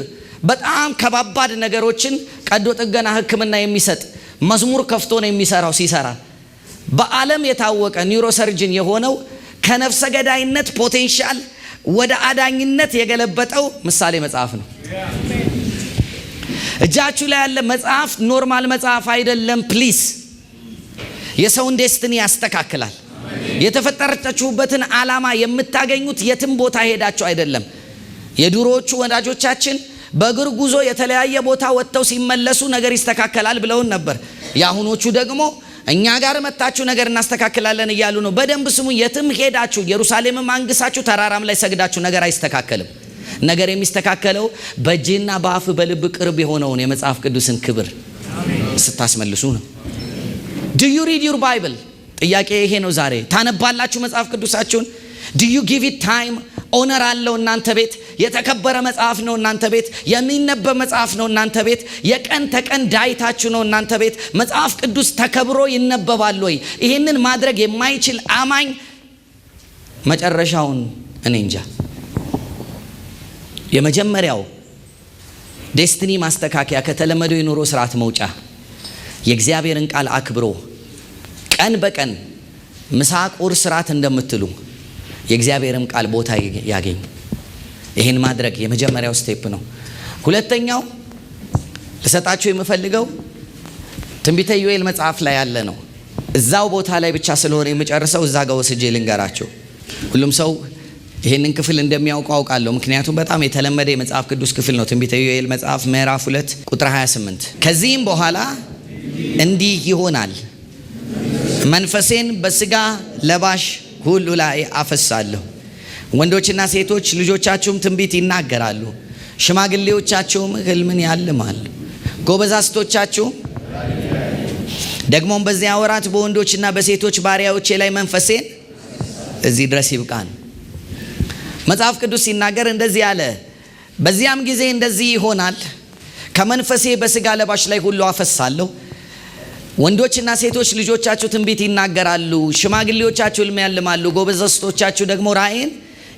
S1: በጣም ከባባድ ነገሮችን ቀዶ ጥገና ሕክምና የሚሰጥ መዝሙር ከፍቶ ነው የሚሰራው። ሲሰራ በዓለም የታወቀ ኒውሮሰርጅን የሆነው ከነፍሰ ገዳይነት ፖቴንሻል ወደ አዳኝነት የገለበጠው ምሳሌ መጽሐፍ ነው። እጃችሁ ላይ ያለ መጽሐፍ ኖርማል መጽሐፍ አይደለም። ፕሊስ የሰውን ዴስቲኒ ያስተካክላል። የተፈጠራችሁበትን ዓላማ የምታገኙት የትም ቦታ ሄዳችሁ አይደለም። የድሮዎቹ ወዳጆቻችን በእግር ጉዞ የተለያየ ቦታ ወጥተው ሲመለሱ ነገር ይስተካከላል ብለውን ነበር። የአሁኖቹ ደግሞ እኛ ጋር መጣችሁ ነገር እናስተካክላለን እያሉ ነው። በደንብ ስሙ። የትም ሄዳችሁ ኢየሩሳሌምም አንግሳችሁ ተራራም ላይ ሰግዳችሁ ነገር አይስተካከልም። ነገር የሚስተካከለው በእጅና በአፍ በልብ ቅርብ የሆነውን የመጽሐፍ ቅዱስን ክብር ስታስመልሱ ነው። Do you read your Bible? ጥያቄ ይሄ ነው ዛሬ። ታነባላችሁ መጽሐፍ ቅዱሳችሁን? Do you give it time? ኦነር አለው እናንተ ቤት? የተከበረ መጽሐፍ ነው እናንተ ቤት? የሚነበብ መጽሐፍ ነው እናንተ ቤት? የቀን ተቀን ዳይታችሁ ነው እናንተ ቤት? መጽሐፍ ቅዱስ ተከብሮ ይነበባል ወይ? ይህንን ማድረግ የማይችል አማኝ መጨረሻውን እኔ እንጃ። የመጀመሪያው ዴስቲኒ ማስተካከያ ከተለመደው የኑሮ ስርዓት መውጫ የእግዚአብሔርን ቃል አክብሮ ቀን በቀን ምሳ ቁርስ ራት እንደምትሉ የእግዚአብሔርም ቃል ቦታ ያገኝ። ይሄን ማድረግ የመጀመሪያው ስቴፕ ነው። ሁለተኛው ልሰጣችሁ የምፈልገው ትንቢተ ዮኤል መጽሐፍ ላይ ያለ ነው። እዛው ቦታ ላይ ብቻ ስለሆነ የምጨርሰው እዛ ጋር ወስጄ ልንገራችሁ። ሁሉም ሰው ይሄንን ክፍል እንደሚያውቀው አውቃለሁ፣ ምክንያቱም በጣም የተለመደ የመጽሐፍ ቅዱስ ክፍል ነው። ትንቢተ ዮኤል መጽሐፍ ምዕራፍ 2 ቁጥር 28 ከዚህም በኋላ እንዲህ ይሆናል፣ መንፈሴን በስጋ ለባሽ ሁሉ ላይ አፈሳለሁ፣ ወንዶችና ሴቶች ልጆቻችሁም ትንቢት ይናገራሉ፣ ሽማግሌዎቻችሁም ሕልምን ያልማሉ፣ ጎበዛዝቶቻችሁም ደግሞም በዚያ ወራት በወንዶችና በሴቶች ባሪያዎቼ ላይ መንፈሴን እዚህ ድረስ ይብቃን። መጽሐፍ ቅዱስ ሲናገር እንደዚህ አለ፣ በዚያም ጊዜ እንደዚህ ይሆናል፣ ከመንፈሴ በስጋ ለባሽ ላይ ሁሉ አፈሳለሁ፣ ወንዶችና ሴቶች ልጆቻችሁ ትንቢት ይናገራሉ፣ ሽማግሌዎቻችሁ ሕልም ያልማሉ፣ ጎበዛዝቶቻችሁ ደግሞ ራእይን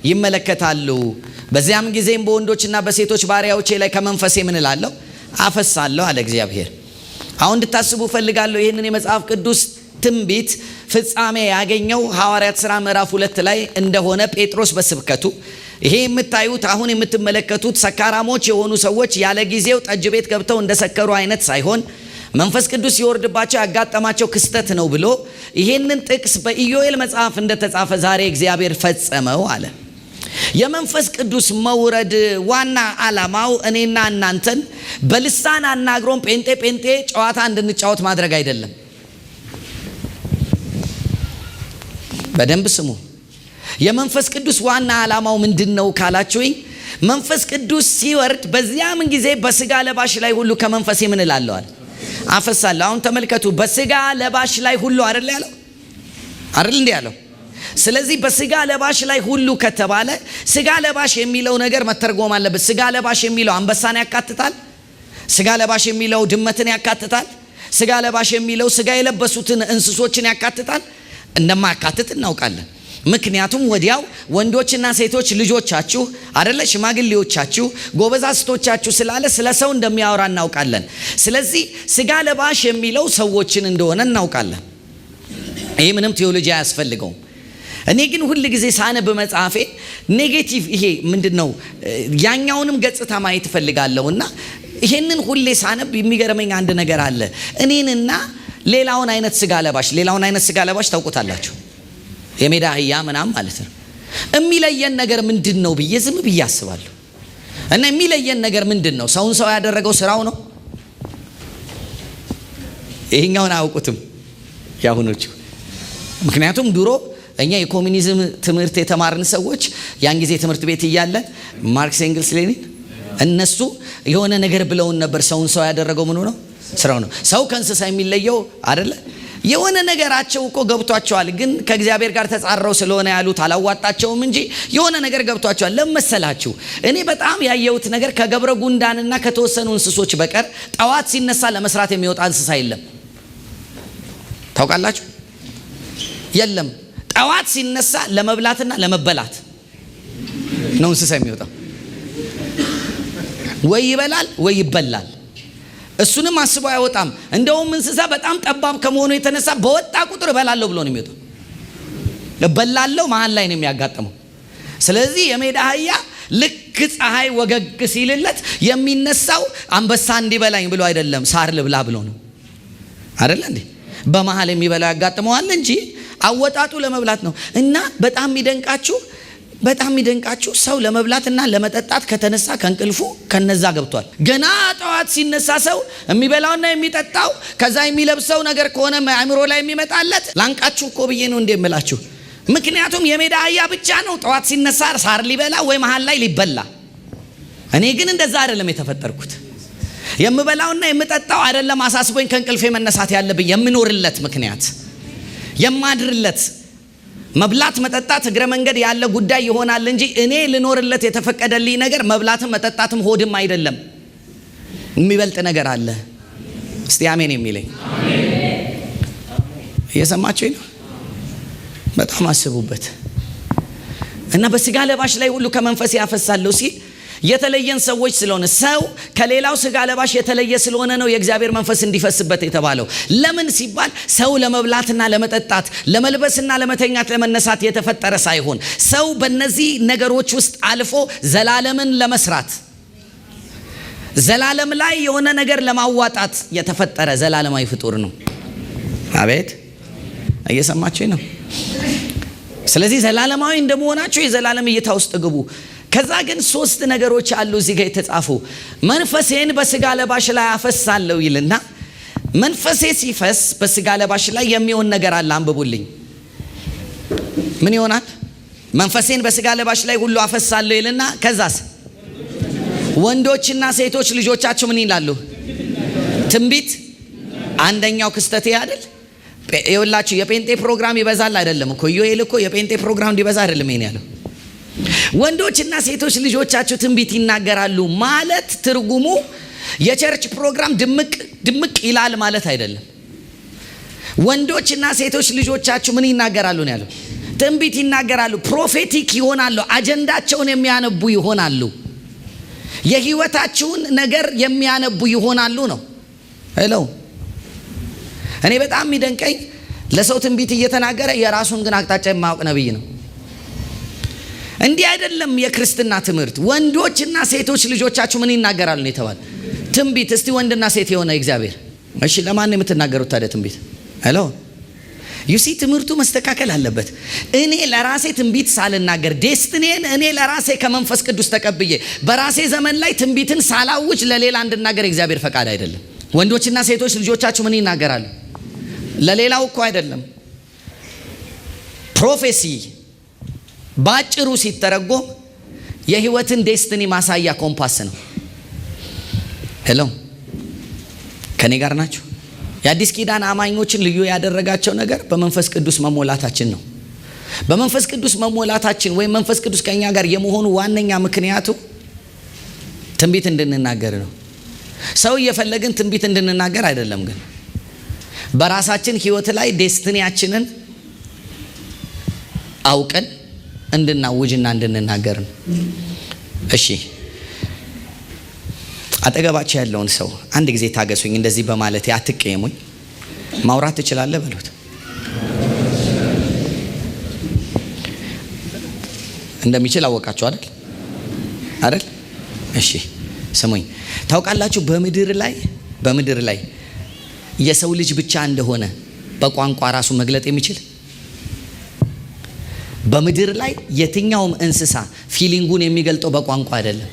S1: ይመለከታሉ። በዚያም ጊዜም በወንዶችና በሴቶች ባሪያዎቼ ላይ ከመንፈሴ ምን እላለሁ? አፈሳለሁ አለ እግዚአብሔር። አሁን እንድታስቡ ፈልጋለሁ። ይህንን የመጽሐፍ ቅዱስ ትንቢት ፍጻሜ ያገኘው ሐዋርያት ሥራ ምዕራፍ 2 ላይ እንደሆነ ጴጥሮስ በስብከቱ ይሄ የምታዩት አሁን የምትመለከቱት ሰካራሞች የሆኑ ሰዎች ያለ ጊዜው ጠጅ ቤት ገብተው እንደሰከሩ አይነት ሳይሆን መንፈስ ቅዱስ ሲወርድባቸው ያጋጠማቸው ክስተት ነው ብሎ ይሄንን ጥቅስ በኢዮኤል መጽሐፍ እንደተጻፈ ዛሬ እግዚአብሔር ፈጸመው አለ። የመንፈስ ቅዱስ መውረድ ዋና ዓላማው እኔና እናንተን በልሳን አናግሮን ጴንጤ ጨዋታ እንድንጫወት ማድረግ አይደለም። በደንብ ስሙ። የመንፈስ ቅዱስ ዋና ዓላማው ምንድነው ካላችሁኝ፣ መንፈስ ቅዱስ ሲወርድ በዚያም ጊዜ በስጋ ለባሽ ላይ ሁሉ ከመንፈሴ ምን እላለዋል? አፈሳለሁ። አሁን ተመልከቱ፣ በስጋ ለባሽ ላይ ሁሉ አይደል ያለው? አይደል እንዴ ያለው? ስለዚህ በስጋ ለባሽ ላይ ሁሉ ከተባለ ስጋ ለባሽ የሚለው ነገር መተርጎም አለበት። ስጋ ለባሽ የሚለው አንበሳን ያካትታል? ስጋ ለባሽ የሚለው ድመትን ያካትታል? ስጋ ለባሽ የሚለው ስጋ የለበሱትን እንስሶችን ያካትታል? እንደማያካትት እናውቃለን። ምክንያቱም ወዲያው ወንዶችና ሴቶች ልጆቻችሁ አይደለ ሽማግሌዎቻችሁ ጎበዛዝቶቻችሁ ስላለ ስለ ሰው እንደሚያወራ እናውቃለን። ስለዚህ ስጋ ለባሽ የሚለው ሰዎችን እንደሆነ እናውቃለን። ይሄ ምንም ቴዎሎጂ አያስፈልገውም። እኔ ግን ሁል ጊዜ ሳነብ መጽሐፌ ኔጌቲቭ ይሄ ምንድነው ያኛውንም ገጽታ ማየት ፈልጋለሁና ይሄንን ሁሌ ሳነብ የሚገርመኝ አንድ ነገር አለ። እኔንና ሌላውን አይነት ስጋ ለባሽ ታውቁታላችሁ፣ የሜዳ አህያ ምናምን ማለት ነው። የሚለየን ነገር ምንድነው ብዬ ዝም ብዬ አስባለሁ። እና የሚለየን ነገር ምንድነው? ሰውን ሰው ያደረገው ስራው ነው። ይሄኛውን አያውቁትም ያሁኖቹ። ምክንያቱም ድሮ እኛ የኮሙኒዝም ትምህርት የተማርን ሰዎች ያን ጊዜ ትምህርት ቤት እያለን ማርክስ ኤንግልስ ሌኒን እነሱ የሆነ ነገር ብለውን ነበር። ሰውን ሰው ያደረገው ምኑ ነው? ስራው ነው። ሰው ከእንስሳ የሚለየው አይደለ? የሆነ ነገራቸው እኮ ገብቷቸዋል፣ ግን ከእግዚአብሔር ጋር ተጻረው ስለሆነ ያሉት አላዋጣቸውም እንጂ የሆነ ነገር ገብቷቸዋል። ለመሰላችሁ እኔ በጣም ያየሁት ነገር ከገብረ ጉንዳንና ከተወሰኑ እንስሶች በቀር ጠዋት ሲነሳ ለመስራት የሚወጣ እንስሳ የለም። ታውቃላችሁ? የለም። ጠዋት ሲነሳ ለመብላትና ለመበላት ነው እንስሳ የሚወጣው። ወይ ይበላል ወይ ይበላል። እሱንም አስቦ አይወጣም። እንደውም እንስሳ በጣም ጠባብ ከመሆኑ የተነሳ በወጣ ቁጥር እበላለሁ ብሎ ነው የሚወጣው። እበላለሁ መሀል ላይ ነው የሚያጋጥመው። ስለዚህ የሜዳ አህያ ልክ ፀሐይ ወገግ ሲልለት የሚነሳው አንበሳ እንዲበላኝ ብሎ አይደለም፣ ሳር ልብላ ብሎ ነው። አይደል እንዴ? በመሀል የሚበላው ያጋጥመዋል እንጂ አወጣጡ ለመብላት ነው። እና በጣም የሚደንቃችሁ ሰው ለመብላትና ለመጠጣት ከተነሳ ከእንቅልፉ ከነዛ ገብቷል። ገና ጠዋት ሲነሳ ሰው የሚበላውና የሚጠጣው ከዛ የሚለብሰው ነገር ከሆነ አእምሮ ላይ የሚመጣለት ላንቃችሁ እኮ ብዬ ነው እንደምላችሁ። ምክንያቱም የሜዳ አህያ ብቻ ነው ጠዋት ሲነሳ ሳር ሊበላ ወይ መሃል ላይ ሊበላ። እኔ ግን እንደዛ አይደለም የተፈጠርኩት። የምበላውና የምጠጣው አይደለም አሳስቦኝ ከእንቅልፌ መነሳት ያለብኝ፣ የምኖርለት ምክንያት የማድርለት መብላት መጠጣት እግረ መንገድ ያለ ጉዳይ ይሆናል እንጂ እኔ ልኖርለት የተፈቀደልኝ ነገር መብላትም መጠጣትም ሆድም አይደለም። የሚበልጥ ነገር አለ። እስቲ አሜን የሚለኝ እየሰማችሁኝ ነው? በጣም አስቡበት። እና በስጋ ለባሽ ላይ ሁሉ ከመንፈስ ያፈሳለሁ ሲል የተለየን ሰዎች ስለሆነ ሰው ከሌላው ስጋ ለባሽ የተለየ ስለሆነ ነው የእግዚአብሔር መንፈስ እንዲፈስበት የተባለው። ለምን ሲባል ሰው ለመብላትና ለመጠጣት ለመልበስና ለመተኛት ለመነሳት የተፈጠረ ሳይሆን ሰው በእነዚህ ነገሮች ውስጥ አልፎ ዘላለምን ለመስራት ዘላለም ላይ የሆነ ነገር ለማዋጣት የተፈጠረ ዘላለማዊ ፍጡር ነው። አቤት እየሰማችሁኝ ነው? ስለዚህ ዘላለማዊ እንደመሆናችሁ የዘላለም እይታ ውስጥ ግቡ። ከዛ ግን 3 ነገሮች አሉ እዚህ ጋር የተጻፉ። መንፈሴን በስጋ ለባሽ ላይ አፈሳለሁ ይልና መንፈሴ ሲፈስ በስጋ ለባሽ ላይ የሚሆን ነገር አለ። አንብቡልኝ። ምን ይሆናል? መንፈሴን በስጋ ለባሽ ላይ ሁሉ አፈሳለሁ ይልና ከዛስ ወንዶችና ሴቶች ልጆቻችሁ ምን ይላሉ? ትንቢት። አንደኛው ክስተት አይደል? ይኸውላችሁ የጴንጤ ፕሮግራም ይበዛል አይደለም እኮ ዮኤል እኮ የጴንጤ ፕሮግራም እንዲበዛ አይደለም ይሄን ያለው። ወንዶችና ሴቶች ልጆቻችሁ ትንቢት ይናገራሉ ማለት ትርጉሙ የቸርች ፕሮግራም ድምቅ ይላል ማለት አይደለም። ወንዶችና ሴቶች ልጆቻችሁ ምን ይናገራሉ ነው ያለው? ትንቢት ይናገራሉ። ፕሮፌቲክ ይሆናሉ። አጀንዳቸውን የሚያነቡ ይሆናሉ። የህይወታችሁን ነገር የሚያነቡ ይሆናሉ ነው። ሄሎ እኔ በጣም የሚደንቀኝ ለሰው ትንቢት እየተናገረ የራሱን ግን አቅጣጫ የማያውቅ ነብይ ነው። እንዲህ አይደለም የክርስትና ትምህርት። ወንዶችና ሴቶች ልጆቻችሁ ምን ይናገራሉ ነው የተባለ? ትንቢት። እስቲ ወንድና ሴት የሆነ እግዚአብሔር እሺ፣ ለማን ነው የምትናገሩት ታዲያ ትንቢት? ሄሎ ዩሲ ትምህርቱ መስተካከል አለበት። እኔ ለራሴ ትንቢት ሳልናገር ዴስቲኔን እኔ ለራሴ ከመንፈስ ቅዱስ ተቀብዬ በራሴ ዘመን ላይ ትንቢትን ሳላውጅ ለሌላ እንድናገር እግዚአብሔር ፈቃድ አይደለም። ወንዶችና ሴቶች ልጆቻችሁ ምን ይናገራሉ? ለሌላው እኮ አይደለም። ፕሮፌሲ ባጭሩ ሲተረጎም የህይወትን ዴስቲኒ ማሳያ ኮምፓስ ነው። ሄሎ ከኔ ጋር ናችሁ? የአዲስ ኪዳን አማኞችን ልዩ ያደረጋቸው ነገር በመንፈስ ቅዱስ መሞላታችን ነው። በመንፈስ ቅዱስ መሞላታችን ወይም መንፈስ ቅዱስ ከኛ ጋር የመሆኑ ዋነኛ ምክንያቱ ትንቢት እንድንናገር ነው። ሰው እየፈለግን ትንቢት እንድንናገር አይደለም፣ ግን በራሳችን ህይወት ላይ ዴስቲኒያችንን አውቀን እንድናውጅና እንድንናገር ነው። እሺ አጠገባችሁ ያለውን ሰው አንድ ጊዜ ታገሱኝ፣ እንደዚህ በማለት አትቀየሙኝ፣ ማውራት ትችላለህ በሉት። እንደሚችል አወቃችሁ አይደል? እሺ ስሙኝ። ታውቃላችሁ በምድር ላይ የሰው ልጅ ብቻ እንደሆነ በቋንቋ ራሱ መግለጥ የሚችል በምድር ላይ የትኛውም እንስሳ ፊሊንጉን የሚገልጠው በቋንቋ አይደለም።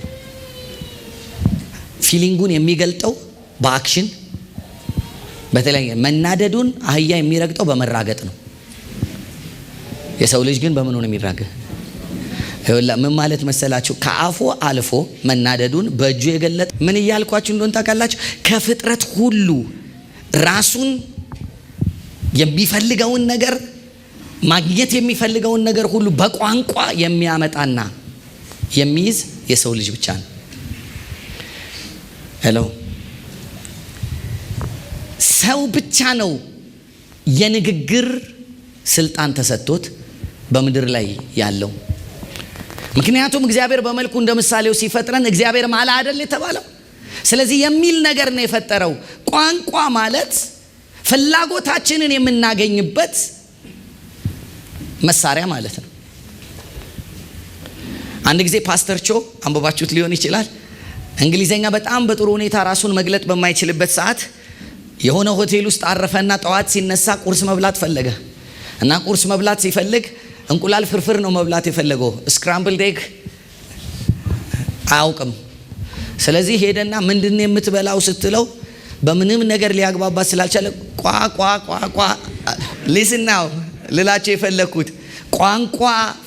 S1: ፊሊንጉን የሚገልጠው በአክሽን፣ በተለይ መናደዱን አህያ የሚረግጠው በመራገጥ ነው። የሰው ልጅ ግን በምን ነው የሚራገጥ? ምን ማለት መሰላችሁ? ከአፉ አልፎ መናደዱን በእጁ የገለጠ ምን እያልኳችሁ እንደሆነ ታውቃላችሁ? ከፍጥረት ሁሉ ራሱን የሚፈልገውን ነገር ማግኘት የሚፈልገውን ነገር ሁሉ በቋንቋ የሚያመጣና የሚይዝ የሰው ልጅ ብቻ ነው። ሄሎ ሰው ብቻ ነው የንግግር ስልጣን ተሰጥቶት በምድር ላይ ያለው። ምክንያቱም እግዚአብሔር በመልኩ እንደ ምሳሌው ሲፈጥረን እግዚአብሔር ማለ አይደል የተባለው። ስለዚህ የሚል ነገር ነው የፈጠረው። ቋንቋ ማለት ፍላጎታችንን የምናገኝበት መሳሪያ ማለት ነው። አንድ ጊዜ ፓስተር ቾ አንብባችሁት ሊሆን ይችላል። እንግሊዘኛ በጣም በጥሩ ሁኔታ ራሱን መግለጥ በማይችልበት ሰዓት የሆነ ሆቴል ውስጥ አረፈና ጠዋት ሲነሳ ቁርስ መብላት ፈለገ እና ቁርስ መብላት ሲፈልግ እንቁላል ፍርፍር ነው መብላት የፈለገው፣ ስክራምብል ኤግ አያውቅም። ስለዚህ ሄደና ምንድነው የምትበላው ስትለው በምንም ነገር ሊያግባባት ስላልቻለ ቋ ሊስን ናው ልላቸው የፈለኩት ቋንቋ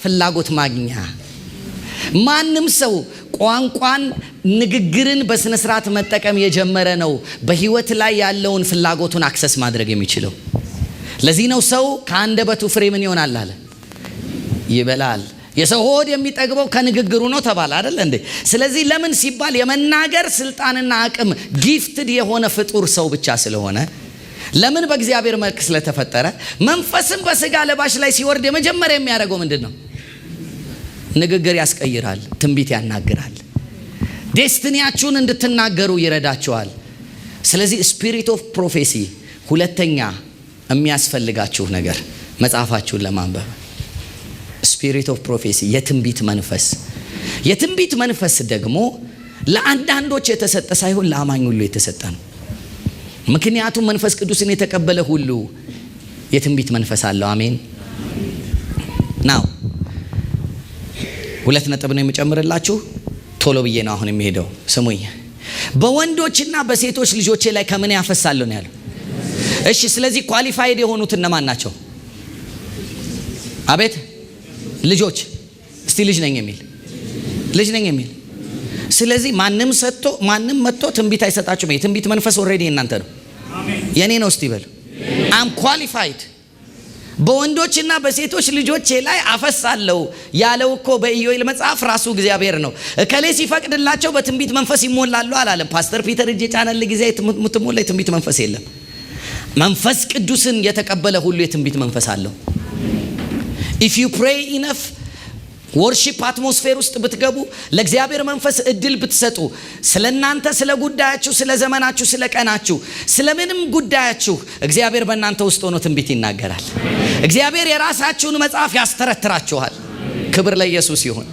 S1: ፍላጎት ማግኛ። ማንም ሰው ቋንቋን ንግግርን በስነ ስርዓት መጠቀም የጀመረ ነው በህይወት ላይ ያለውን ፍላጎቱን አክሰስ ማድረግ የሚችለው። ለዚህ ነው ሰው ከአንደበቱ ፍሬ ምን ይሆናል አለ ይበላል። የሰው ሆድ የሚጠግበው ከንግግሩ ነው ተባለ አይደል እንዴ? ስለዚህ ለምን ሲባል የመናገር ስልጣንና አቅም ጊፍትድ የሆነ ፍጡር ሰው ብቻ ስለሆነ፣ ለምን በእግዚአብሔር መልክ ስለተፈጠረ፣ መንፈስም በስጋ ለባሽ ላይ ሲወርድ የመጀመሪያ የሚያደርገው ምንድነው? ንግግር ያስቀይራል፣ ትንቢት ያናግራል፣ ዴስቲኒያችሁን እንድትናገሩ ይረዳችኋል። ስለዚህ ስፒሪት ኦፍ ፕሮፌሲ ሁለተኛ የሚያስፈልጋችሁ ነገር መጽሐፋችሁን ለማንበብ ስፒሪት ኦፍ ፕሮፌሲ የትንቢት መንፈስ። የትንቢት መንፈስ ደግሞ ለአንዳንዶች የተሰጠ ሳይሆን ለአማኝ ሁሉ የተሰጠ ነው። ምክንያቱም መንፈስ ቅዱስን የተቀበለ ሁሉ የትንቢት መንፈስ አለው። አሜን ናው 2 ነጥብ ነው የምጨምርላችሁ። ቶሎ ብዬ ነው አሁን የሚሄደው። ስሙኝ። በወንዶችና በሴቶች ልጆቼ ላይ ከምን ያፈሳለሁ ነው ያለው። እሺ፣ ስለዚህ ኳሊፋይድ የሆኑት እነማን ናቸው? አቤት ልጆች። እስቲ ልጅ ነኝ የሚል ስለዚህ ማንም መጥቶ ትንቢት አይሰጣችሁም። የትንቢት መንፈስ ኦልሬዲ እናንተ ነው፣ የኔ ነው። እስቲ በል አም ኳሊፋይድ። በወንዶችና በሴቶች ልጆቼ ላይ አፈሳለሁ ያለው እኮ በኢዮኤል መጽሐፍ ራሱ እግዚአብሔር ነው። እከሌ ሲፈቅድላቸው በትንቢት መንፈስ ይሞላሉ አላለም። ፓስተር ፒተር እጄ ጫነል ጊዜ የምትሞላ የትንቢት መንፈስ የለም። መንፈስ ቅዱስን የተቀበለ ሁሉ የትንቢት መንፈስ አለው። ኢፍ ዩ ፕሬይ ኢነፍ ወርሺፕ አትሞስፌር ውስጥ ብትገቡ፣ ለእግዚአብሔር መንፈስ እድል ብትሰጡ፣ ስለ እናንተ፣ ስለ ጉዳያችሁ፣ ስለ ዘመናችሁ፣ ስለ ቀናችሁ፣ ስለ ምንም ጉዳያችሁ እግዚአብሔር በእናንተ ውስጥ ሆኖ ትንቢት ይናገራል። እግዚአብሔር የራሳችሁን መጽሐፍ ያስተረትራችኋል። ክብር ለኢየሱስ ይሁን።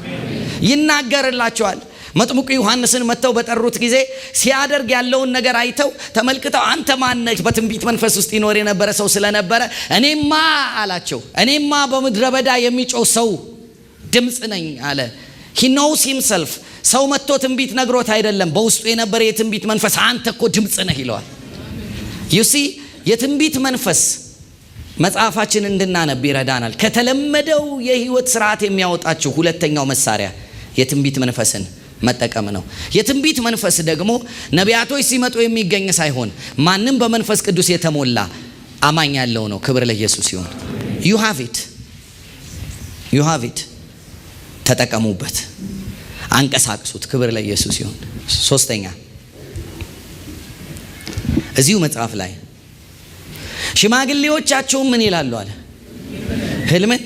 S1: ይናገርላችኋል። መጥምቁ ዮሐንስን መጥተው በጠሩት ጊዜ ሲያደርግ ያለውን ነገር አይተው ተመልክተው አንተ ማን ነህ? በትንቢት መንፈስ ውስጥ ይኖር የነበረ ሰው ስለነበረ እኔማ አላቸው፣ እኔማ በምድረ በዳ የሚጮህ ሰው ድምፅ ነኝ አለ። he knows himself። ሰው መጥቶ ትንቢት ነግሮት አይደለም፣ በውስጡ የነበረ የትንቢት መንፈስ አንተ እኮ ድምፅ ነህ ይለዋል። you see የትንቢት መንፈስ መጽሐፋችን እንድናነብ ይረዳናል። ከተለመደው የህይወት ስርዓት የሚያወጣችሁ ሁለተኛው መሳሪያ የትንቢት መንፈስን መጠቀም ነው። የትንቢት መንፈስ ደግሞ ነቢያቶች ሲመጡ የሚገኝ ሳይሆን ማንም በመንፈስ ቅዱስ የተሞላ አማኝ ያለው ነው። ክብር ለኢየሱስ ይሁን። you have it ተጠቀሙበት፣ አንቀሳቅሱት። ክብር ለኢየሱስ ይሁን። ሶስተኛ እዚሁ መጽሐፍ ላይ ሽማግሌዎቻቸው ምን ይላሉ አለ? ህልምን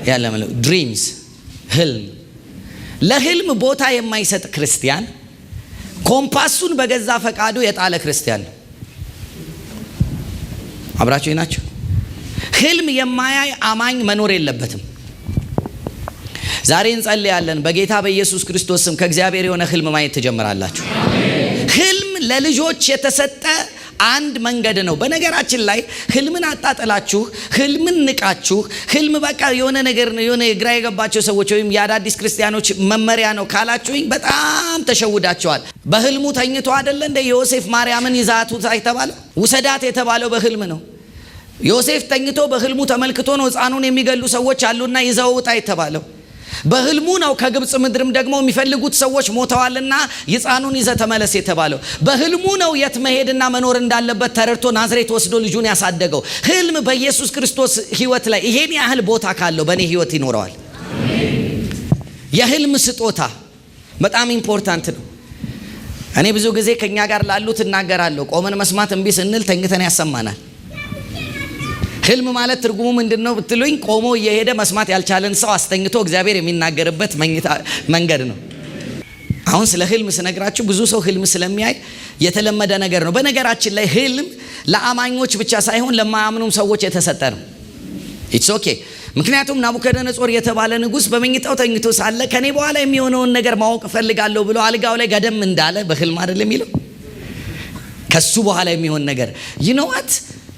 S1: ያለመለው ድሪምስ፣ ህልም። ለህልም ቦታ የማይሰጥ ክርስቲያን ኮምፓሱን በገዛ ፈቃዱ የጣለ ክርስቲያን ነው። አብራችሁ ናችሁ? ህልም የማያይ አማኝ መኖር የለበትም። ዛሬ እንጸልያለን በጌታ በኢየሱስ ክርስቶስ ስም ከእግዚአብሔር የሆነ ህልም ማየት ትጀምራላችሁ። ህልም ለልጆች የተሰጠ አንድ መንገድ ነው። በነገራችን ላይ ህልምን አጣጥላችሁ፣ ህልምን ንቃችሁ፣ ህልም በቃ የሆነ ነገር ነው የሆነ ግራ የገባቸው ሰዎች ወይም የአዳዲስ ክርስቲያኖች መመሪያ ነው ካላችሁኝ በጣም ተሸውዳቸዋል። በህልሙ ተኝቶ አይደለ እንደ ዮሴፍ ማርያምን ይዛቱ የተባለው? ውሰዳት የተባለው በህልም ነው። ዮሴፍ ተኝቶ በህልሙ ተመልክቶ ነው ሕፃኑን የሚገሉ ሰዎች አሉና ይዘው ውጣ የተባለው። በህልሙ ነው ከግብጽ ምድርም ደግሞ የሚፈልጉት ሰዎች ሞተዋልና ሕፃኑን ይዘ ተመለስ የተባለው። በህልሙ ነው የት መሄድና መኖር እንዳለበት ተረድቶ ናዝሬት ወስዶ ልጁን ያሳደገው። ህልም በኢየሱስ ክርስቶስ ህይወት ላይ ይሄን ያህል ቦታ ካለው በእኔ ህይወት ይኖረዋል። የህልም ስጦታ በጣም ኢምፖርታንት ነው። እኔ ብዙ ጊዜ ከኛ ጋር ላሉት እናገራለሁ። ቆመን መስማት እምቢ ስንል ተኝተን ያሰማናል። ህልም ማለት ትርጉሙ ምንድነው ብትሉኝ፣ ቆሞ እየሄደ መስማት ያልቻለን ሰው አስተኝቶ እግዚአብሔር የሚናገርበት መንገድ ነው። አሁን ስለ ህልም ስነግራችሁ ብዙ ሰው ህልም ስለሚያይ የተለመደ ነገር ነው። በነገራችን ላይ ህልም ለአማኞች ብቻ ሳይሆን ለማያምኑም ሰዎች የተሰጠ ነው። ኢትስ ኦኬ። ምክንያቱም ናቡከደነጾር የተባለ ንጉስ በመኝታው ተኝቶ ሳለ ከኔ በኋላ የሚሆነውን ነገር ማወቅ ፈልጋለሁ ብሎ አልጋው ላይ ገደም እንዳለ በህልም አይደለም የሚለው። ከሱ በኋላ የሚሆን ነገር ይነዋት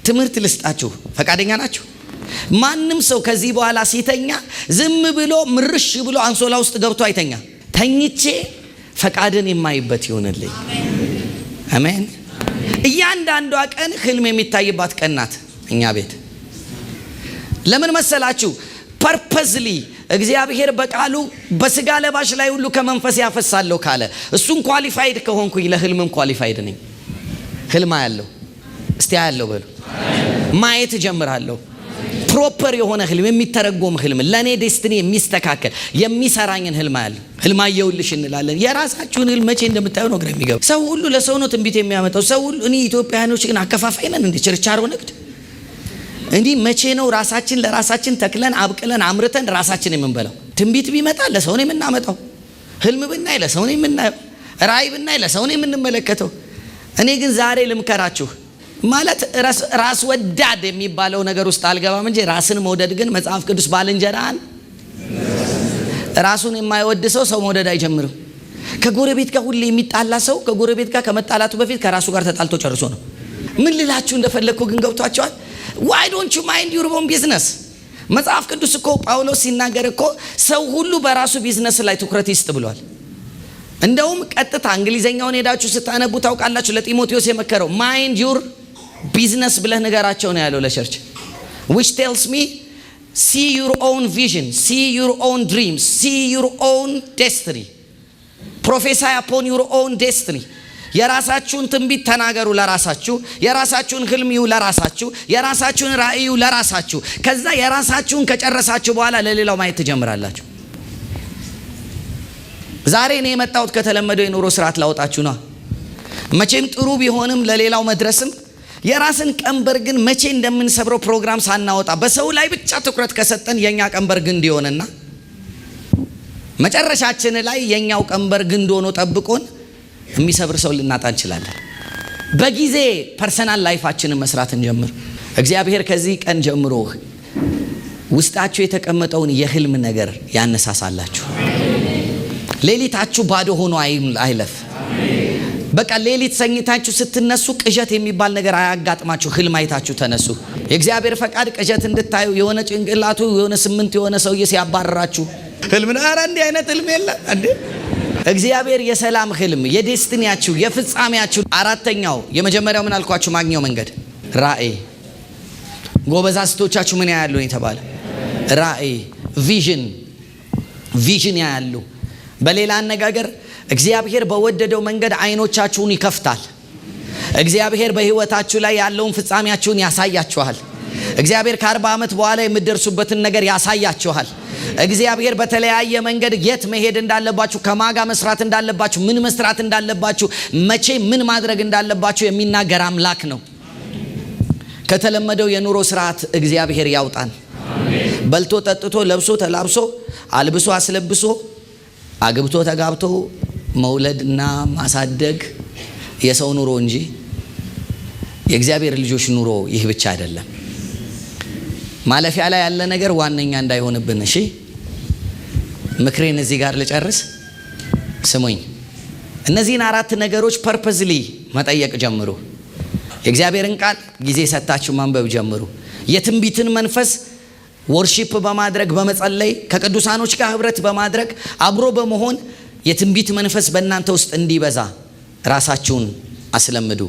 S1: ትምህርት ልስጣችሁ። ፈቃደኛ ናችሁ? ማንም ሰው ከዚህ በኋላ ሲተኛ ዝም ብሎ ምርሽ ብሎ አንሶላ ውስጥ ገብቶ አይተኛ። ተኝቼ ፈቃድን የማይበት ይሆንልኝ። አሜን። እያንዳንዷ ቀን ህልም የሚታይባት ቀን ናት እኛ ቤት። ለምን መሰላችሁ? ፐርፐዝሊ እግዚአብሔር በቃሉ በስጋ ለባሽ ላይ ሁሉ ከመንፈስ ያፈሳለሁ ካለ እሱን ኳሊፋይድ ከሆንኩኝ ለህልምም ኳሊፋይድ ነኝ። ህልም ያለው እስቲ ያለው በሉ ማየት ጀምራለሁ። ፕሮፐር የሆነ ህልም፣ የሚተረጎም ህልም፣ ለኔ ዴስቲኒ የሚስተካከል የሚሰራኝን ህልም ያለው። ህልም አየሁልሽ እንላለን። የራሳችሁን ህልም መቼ እንደምታዩ ነው ግራ የሚገባ። ሰው ሁሉ ለሰው ነው ትንቢት የሚያመጣው። ሰው ሁሉ እኔ ኢትዮጵያኖች ግን አከፋፋይ ነን እንደ ችርቻሮ ንግድ እንዲህ መቼ ነው ራሳችን ለራሳችን ተክለን አብቅለን አምርተን ራሳችን የምንበላው? ትንቢት ቢመጣ ለሰው ነው የምናመጣው። ህልም ብናይ ለሰው ነው የምናየው። ራእይ ብናይ ለሰው ነው የምንመለከተው። እኔ ግን ዛሬ ልምከራችሁ ማለት ራስ ወዳድ የሚባለው ነገር ውስጥ አልገባም እንጂ ራስን መውደድ ግን መጽሐፍ ቅዱስ ባልንጀራን ራሱን የማይወድ ሰው መውደድ አይጀምርም። ከጎረቤት ጋር ሁሌ የሚጣላ ሰው ከጎረቤት ጋር ከመጣላቱ በፊት ከራሱ ጋር ተጣልቶ ጨርሶ ነው። ምን ልላችሁ እንደፈለኩ ግን ገብቷቸዋል? why don't you mind your own business? መጽሐፍ ቅዱስ እኮ ጳውሎስ ሲናገር እኮ ሰው ሁሉ በራሱ ቢዝነስ ላይ ትኩረት ይስጥ ብሏል። እንደውም ቀጥታ እንግሊዘኛውን ሄዳችሁ ስታነቡ ታውቃላችሁ ለጢሞቴዎስ የመከረው ማይንድ ዩር ቢዝነስ ብለህ ንገራቸው ነው ያለው ለቸርች። which tells me see your own vision, see your own dreams, see your own destiny, prophesy upon your own destiny. የራሳችሁን ትንቢት ተናገሩ ለራሳችሁ፣ የራሳችሁን ህልምዩ ለራሳችሁ፣ የራሳችሁን ራእዩ ለራሳችሁ። ከዛ የራሳችሁን ከጨረሳችሁ በኋላ ለሌላው ማየት ትጀምራላችሁ። ዛሬ እኔ የመጣሁት ከተለመደው የኑሮ ስርዓት ላወጣችሁ ነው። መቼም ጥሩ ቢሆንም ለሌላው መድረስም የራስን ቀንበር ግን መቼ እንደምንሰብረው ፕሮግራም ሳናወጣ በሰው ላይ ብቻ ትኩረት ከሰጠን የኛ ቀንበር ግንድ ይሆንና መጨረሻችን ላይ የኛው ቀንበር ግንድ ሆኖ ጠብቆን የሚሰብር ሰው ልናጣ እንችላለን። በጊዜ ፐርሰናል ላይፋችንን መስራት እንጀምር። እግዚአብሔር ከዚህ ቀን ጀምሮ ውስጣችሁ የተቀመጠውን የህልም ነገር ያነሳሳላችሁ። ሌሊታችሁ ባዶ ሆኖ አይለፍ። በቃ ሌሊት ሰኝታችሁ ስትነሱ ቅዠት የሚባል ነገር አያጋጥማችሁ። ህልም አይታችሁ ተነሱ። የእግዚአብሔር ፈቃድ ቅዠት እንድታዩ የሆነ ጭንቅላቱ የሆነ ስምንት የሆነ ሰውዬ ሲያባረራችሁ ህልም ኧረ እንዲህ አይነት ህልም የለም እንዴ! እግዚአብሔር የሰላም ህልም የዴስቲኒያችሁ የፍጻሜያችሁ። አራተኛው የመጀመሪያው ምን አልኳችሁ? ማግኘው መንገድ ራእይ። ጎበዛዝቶቻችሁ ምን ያያሉ የተባለ ራእይ ቪዥን ያያሉ። በሌላ አነጋገር እግዚአብሔር በወደደው መንገድ አይኖቻችሁን ይከፍታል። እግዚአብሔር በህይወታችሁ ላይ ያለውን ፍጻሜያችሁን ያሳያችኋል። እግዚአብሔር ከ40 ዓመት በኋላ የምትደርሱበትን ነገር ያሳያችኋል። እግዚአብሔር በተለያየ መንገድ የት መሄድ እንዳለባችሁ፣ ከማጋ መስራት እንዳለባችሁ፣ ምን መስራት እንዳለባችሁ፣ መቼ ምን ማድረግ እንዳለባችሁ የሚናገር አምላክ ነው። ከተለመደው የኑሮ ስርዓት እግዚአብሔር ያውጣን። በልቶ ጠጥቶ ለብሶ ተላብሶ አልብሶ አስለብሶ አግብቶ ተጋብቶ መውለድና ማሳደግ የሰው ኑሮ እንጂ የእግዚአብሔር ልጆች ኑሮ ይህ ብቻ አይደለም። ማለፊያ ላይ ያለ ነገር ዋነኛ እንዳይሆንብን እሺ። ምክሬን እዚህ ጋር ልጨርስ። ስሙኝ። እነዚህን 4 ነገሮች ፐርፐዝሊ መጠየቅ ጀምሩ። የእግዚአብሔርን ቃል ጊዜ ሰጣችሁ ማንበብ ጀምሩ። የትንቢትን መንፈስ ወርሺፕ በማድረግ በመጸለይ ከቅዱሳኖች ጋር ህብረት በማድረግ አብሮ በመሆን የትንቢት መንፈስ በእናንተ ውስጥ እንዲበዛ ራሳችሁን አስለምዱ።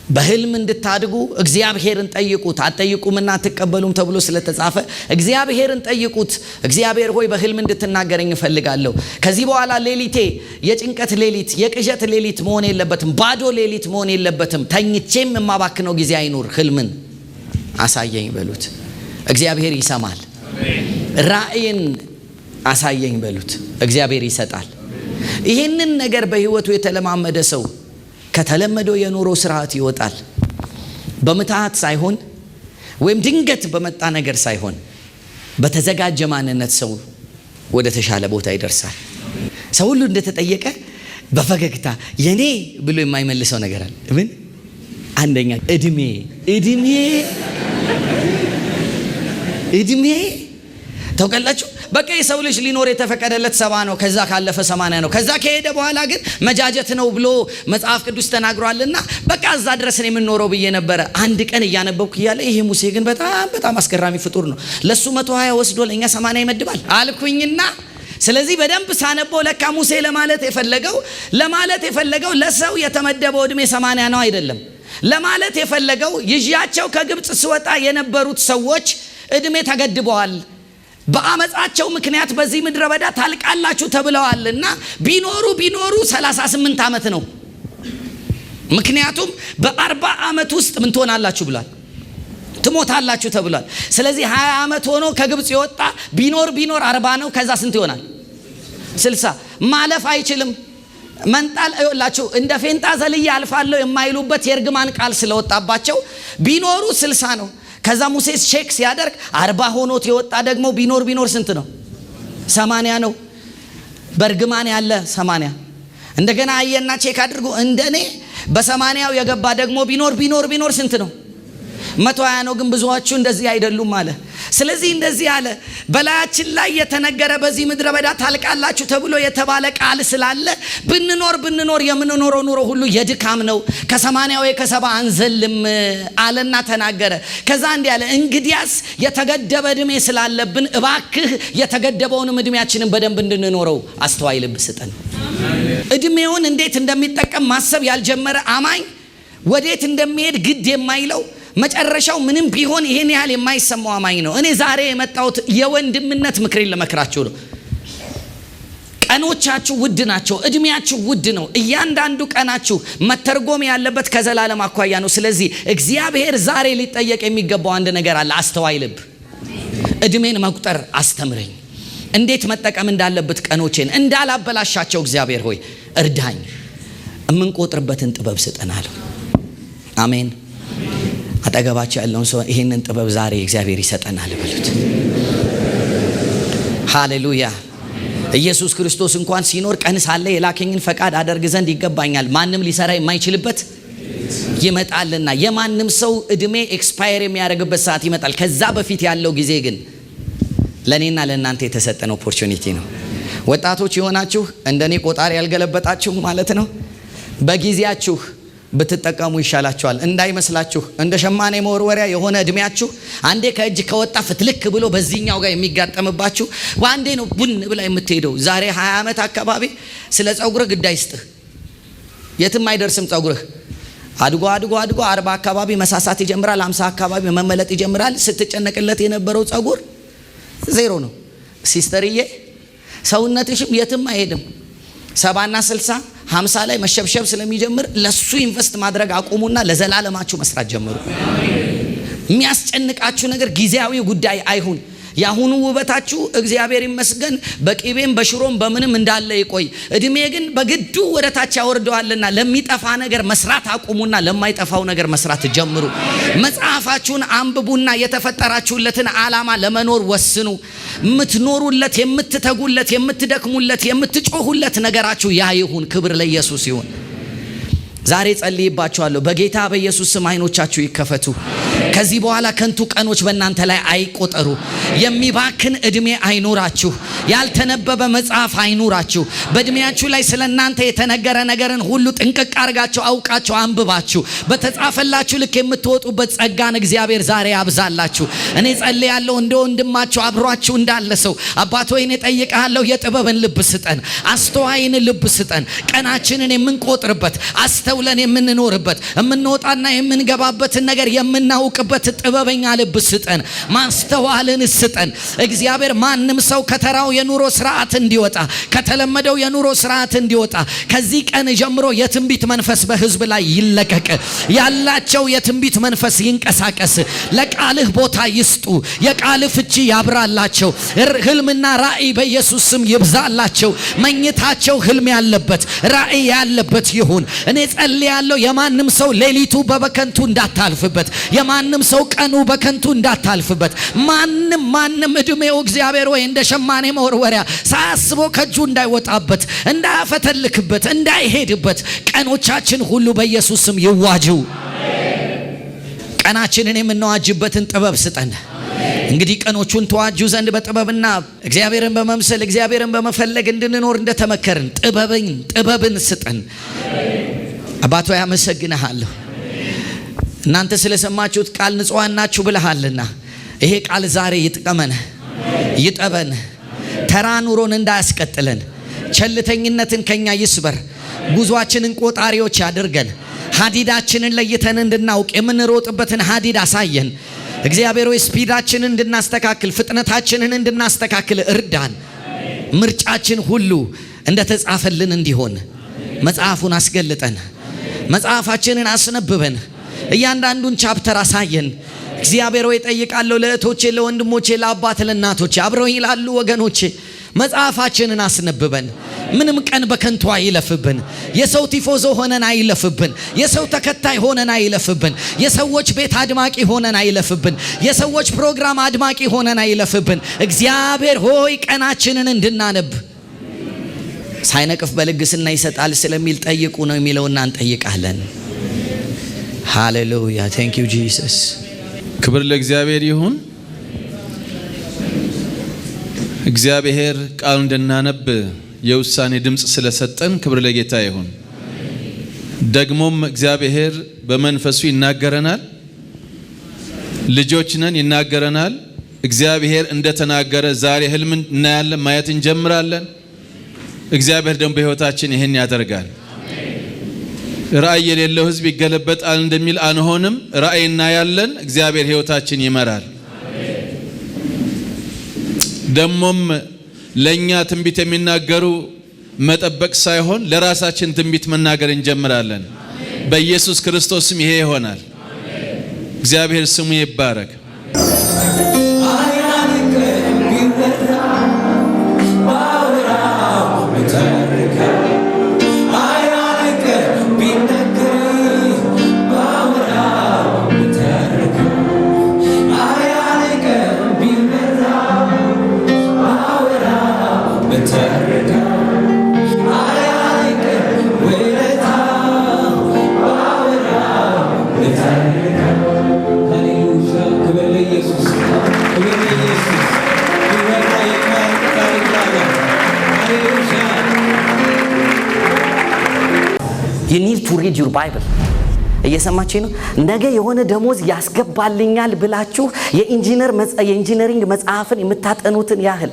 S1: በህልም እንድታድጉ እግዚአብሔርን ጠይቁት። አትጠይቁምና አትቀበሉም ተብሎ ስለተጻፈ እግዚአብሔርን ጠይቁት። እግዚአብሔር ሆይ በህልም እንድትናገረኝ እፈልጋለሁ። ከዚህ በኋላ ሌሊቴ የጭንቀት ሌሊት የቅዠት ሌሊት መሆን የለበትም። ባዶ ሌሊት መሆን የለበትም። ተኝቼም የማባክነው ጊዜ አይኑር። ህልምን አሳየኝ በሉት። እግዚአብሔር ይሰማል። ራእይን አሳየኝ በሉት። እግዚአብሔር ይሰጣል። ይህንን ነገር በህይወቱ የተለማመደ ሰው ከተለመደው የኑሮ ስርዓት ይወጣል። በምትሃት ሳይሆን ወይም ድንገት በመጣ ነገር ሳይሆን በተዘጋጀ ማንነት ሰው ወደ ተሻለ ቦታ ይደርሳል። ሰው ሁሉ እንደተጠየቀ በፈገግታ የኔ ብሎ የማይመልሰው ነገር አለ። ምን? አንደኛ እድሜ ታውቃላችሁ። በቃ የሰው ልጅ ሊኖር የተፈቀደለት 70 ነው። ከዛ ካለፈ 80 ነው። ከዛ ከሄደ በኋላ ግን መጃጀት ነው ብሎ መጽሐፍ ቅዱስ ተናግሯልና በቃ እዛ ድረስ ነው የምንኖረው ብዬ ነበረ። አንድ ቀን እያነበብኩ እያለ ይሄ ሙሴ ግን በጣም አስገራሚ ፍጡር ነው፣ ለሱ 120 ወስዶ ለኛ 80 ይመድባል አልኩኝና ስለዚህ በደንብ ሳነበው ለካ ሙሴ ለማለት የፈለገው ለሰው የተመደበው እድሜ 80 ነው አይደለም። ለማለት የፈለገው ይያቸው ከግብጽ ሲወጣ የነበሩት ሰዎች እድሜ ተገድበዋል። በአመጻቸው ምክንያት በዚህ ምድረ በዳ ታልቃላችሁ ተብለዋልና ቢኖሩ 38 ዓመት ነው። ምክንያቱም በ40 ዓመት ውስጥ ምን ትሆናላችሁ ብሏል? ትሞታላችሁ ተብሏል። ስለዚህ 20 ዓመት ሆኖ ከግብጽ የወጣ ቢኖር 40 ነው። ከዛ ስንት ይሆናል? 60 ማለፍ አይችልም። መንጣል አይላችሁ እንደ ፌንጣ ዘልዬ አልፋለሁ የማይሉበት የርግማን ቃል ስለወጣባቸው ቢኖሩ 60 ነው። ከዛ ሙሴ ቼክ ሲያደርግ 40 ሆኖት የወጣ ደግሞ ቢኖር ስንት ነው? 80 ነው። በርግማን ያለ 80 እንደገና አየና ቼክ አድርጎ እንደኔ በ80ው የገባ ደግሞ ቢኖር ስንት ነው? 120 ነው። ግን ብዙዎቹ እንደዚህ አይደሉም አለ። ስለዚህ እንደዚህ አለ፣ በላያችን ላይ የተነገረ በዚህ ምድረ በዳ ታልቃላችሁ ተብሎ የተባለ ቃል ስላለ ብንኖር የምንኖረው ኑሮ ሁሉ የድካም ነው፣ ከ80 ወይ ከ70 አንዘልም አለና ተናገረ። ከዛ እንዲህ አለ፣ እንግዲያስ የተገደበ እድሜ ስላለብን እባክህ የተገደበውን እድሜያችንን በደንብ እንድንኖረው አስተዋይ ልብ ስጠን። እድሜውን እንዴት እንደሚጠቀም ማሰብ ያልጀመረ አማኝ ወዴት እንደሚሄድ ግድ የማይለው መጨረሻው ምንም ቢሆን ይሄን ያህል የማይሰማው አማኝ ነው። እኔ ዛሬ የመጣሁት የወንድምነት ምክሬን ለመክራችሁ ነው። ቀኖቻችሁ ውድ ናቸው። እድሜያችሁ ውድ ነው። እያንዳንዱ ቀናችሁ መተርጎም ያለበት ከዘላለም አኳያ ነው። ስለዚህ እግዚአብሔር ዛሬ ሊጠየቅ የሚገባው አንድ ነገር አለ። አስተዋይ ልብ። እድሜን መቁጠር አስተምረኝ፣ እንዴት መጠቀም እንዳለበት ቀኖቼን እንዳላበላሻቸው እግዚአብሔር ሆይ እርዳኝ፣ የምንቆጥርበትን ጥበብ ስጠናል። አሜን። አጠገባቸው ያለውን ሰው ይሄንን ጥበብ ዛሬ እግዚአብሔር ይሰጠናል በሉት። ሃሌሉያ። ኢየሱስ ክርስቶስ እንኳን ሲኖር ቀን ሳለ የላከኝን ፈቃድ አደርግ ዘንድ ይገባኛል፣ ማንም ሊሰራ የማይችልበት ይመጣልና። የማንም ሰው እድሜ ኤክስፓየር የሚያደርግበት ሰዓት ይመጣል። ከዛ በፊት ያለው ጊዜ ግን ለኔና ለእናንተ የተሰጠን ኦፖርቹኒቲ ነው። ወጣቶች የሆናችሁ እንደኔ ቆጣሪ ያልገለበጣችሁ ማለት ነው፣ በጊዜያችሁ ብትጠቀሙ ይሻላችኋል። እንዳይመስላችሁ እንደ ሸማኔ መወርወሪያ የሆነ እድሜያችሁ አንዴ ከእጅ ከወጣ ፍትልክ ብሎ በዚህኛው ጋር የሚጋጠምባችሁ አንዴ ነው ቡን ብላ የምትሄደው። ዛሬ 20 ዓመት አካባቢ ስለ ጸጉርህ ግዳይ ስጥህ፣ የትም አይደርስም ጸጉርህ። አድጎ 40 አካባቢ መሳሳት ይጀምራል፣ 50 አካባቢ መመለጥ ይጀምራል። ስትጨነቅለት የነበረው ጸጉር ዜሮ ነው። ሲስተርዬ ሰውነትሽም የትም አይሄድም። 70 እና 60 50 ላይ መሸብሸብ ስለሚጀምር ለሱ ኢንቨስት ማድረግ አቁሙና ለዘላለማችሁ መስራት ጀምሩ። የሚያስጨንቃችሁ ነገር ጊዜያዊ ጉዳይ አይሁን። ያሁኑ ውበታችሁ እግዚአብሔር ይመስገን በቂቤም በሽሮም በምንም እንዳለ ይቆይ። እድሜ ግን በግዱ ወደታች ያወርደዋልና ለሚጠፋ ነገር መስራት አቁሙና ለማይጠፋው ነገር መስራት ጀምሩ። መጽሐፋችሁን አንብቡና የተፈጠራችሁለትን ዓላማ ለመኖር ወስኑ። የምትኖሩለት፣ የምትተጉለት፣ የምትደክሙለት፣ የምትጮሁለት ነገራችሁ ያ ይሁን። ክብር ለኢየሱስ ይሁን። ዛሬ ጸልይባችኋለሁ። በጌታ በኢየሱስ ስም አይኖቻችሁ ይከፈቱ። ከዚህ በኋላ ከንቱ ቀኖች በእናንተ ላይ አይቆጠሩ። የሚባክን እድሜ አይኑራችሁ። ያልተነበበ መጽሐፍ አይኑራችሁ። በእድሜያችሁ ላይ ስለናንተ የተነገረ ነገርን ሁሉ ጥንቅቅ አርጋችሁ አውቃችሁ አንብባችሁ በተጻፈላችሁ ልክ የምትወጡበት ጸጋን እግዚአብሔር ዛሬ ያብዛላችሁ። እኔ ጸልያለሁ እንደ ወንድማችሁ አብሯችሁ እንዳለ ሰው አባት ሆይ እኔ ጠይቃለሁ፣ የጥበብን ልብ ስጠን፣ አስተዋይን ልብ ስጠን። ቀናችንን የምንቆጥርበት አስተውለን የምንኖርበት የምንወጣና የምንገባበትን ነገር የምናውቅበት ጥበበኛ ልብ ስጠን፣ ማስተዋልን ስጠን። እግዚአብሔር ማንም ሰው ከተራው የኑሮ ስርዓት እንዲወጣ፣ ከተለመደው የኑሮ ስርዓት እንዲወጣ ከዚህ ቀን ጀምሮ የትንቢት መንፈስ በሕዝብ ላይ ይለቀቅ። ያላቸው የትንቢት መንፈስ ይንቀሳቀስ። ለቃልህ ቦታ ይስጡ። የቃልህ ፍቺ ያብራላቸው። ህልምና ራእይ በኢየሱስ ስም ይብዛላቸው። መኝታቸው ህልም ያለበት ራእይ ያለበት ይሁን። እኔ ጸልያለሁ የማንም ሰው ሌሊቱ በከንቱ እንዳታልፍበት፣ የማንም ሰው ቀኑ በከንቱ እንዳታልፍበት። ማንም እድሜው እግዚአብሔር ወይ እንደ ሸማኔ መወርወሪያ ሳያስበው ከእጁ እንዳይወጣበት፣ እንዳያፈተልክበት፣ እንዳይሄድበት ቀኖቻችን ሁሉ በኢየሱስ ስም ይዋጁ። ቀናችንን የምንዋጅበትን ጥበብ ስጠን። እንግዲህ ቀኖቹን ተዋጁ ዘንድ በጥበብና እግዚአብሔርን በመምሰል እግዚአብሔርን በመፈለግ እንድንኖር እንደተመከርን ጥበብን ስጠን። አባቶ ያመሰግንሃለሁ። እናንተ ስለሰማችሁት ቃል ንጹሃን ናችሁ ብለሃልና ይሄ ቃል ዛሬ ይጥቀመን፣ ይጠበን፣ ተራ ኑሮን እንዳያስቀጥለን፣ ቸልተኝነትን ከኛ ይስበር፣ ጉዟችንን ቆጣሪዎች ያድርገን፣ ሀዲዳችንን ለይተን እንድናውቅ የምንሮጥበትን ሀዲድ አሳየን። እግዚአብሔር ሆይ ስፒዳችንን እንድናስተካክል፣ ፍጥነታችንን እንድናስተካክል እርዳን። ምርጫችን ሁሉ እንደተጻፈልን እንዲሆን መጽሐፉን አስገልጠን፣ መጽሐፋችንን አስነብበን፣ እያንዳንዱን ቻፕተር አሳየን። እግዚአብሔር ሆይ ጠይቃለሁ ለእህቶቼ፣ ለወንድሞቼ፣ ለአባት ለእናቶቼ፣ አብረውኝ ላሉ ወገኖቼ መጽሐፋችንን አስነብበን። ምንም ቀን በከንቱ አይለፍብን። የሰው ቲፎዞ ሆነን አይለፍብን። የሰው ተከታይ ሆነን አይለፍብን። የሰዎች ቤት አድማቂ ሆነን አይለፍብን። የሰዎች ፕሮግራም አድማቂ ሆነን አይለፍብን። እግዚአብሔር ሆይ ቀናችንን እንድናነብ ሳይነቅፍ በልግስና ይሰጣል ስለሚል ጠይቁ ነው የሚለውና እንጠይቃለን። ሃሌሉያ ቴንክ ዩ ጂሰስ።
S2: ክብር ለእግዚአብሔር ይሁን። እግዚአብሔር ቃል እንድናነብ የውሳኔ ድምጽ ስለሰጠን ክብር ለጌታ ይሁን። ደግሞም እግዚአብሔር በመንፈሱ ይናገረናል። ልጆች ነን፣ ይናገረናል። እግዚአብሔር እንደተናገረ ዛሬ ህልም እናያለን፣ ማየት እንጀምራለን። እግዚአብሔር ደግሞ በህይወታችን ይሄን ያደርጋል። ራእይ የሌለው ህዝብ ይገለበጣል እንደሚል አንሆንም። ራእይ እናያለን። እግዚአብሔር ህይወታችን ይመራል። ደሞም ለኛ ትንቢት የሚናገሩ መጠበቅ ሳይሆን ለራሳችን ትንቢት መናገር እንጀምራለን። በኢየሱስ ክርስቶስም ይሄ ይሆናል። እግዚአብሔር ስሙ ይባረክ።
S1: You need to read your Bible. እየሰማችሁ ነው። ነገ የሆነ ደሞዝ ያስገባልኛል ብላችሁ የኢንጂነሪንግ መጽሐፍን የምታጠኑትን ያህል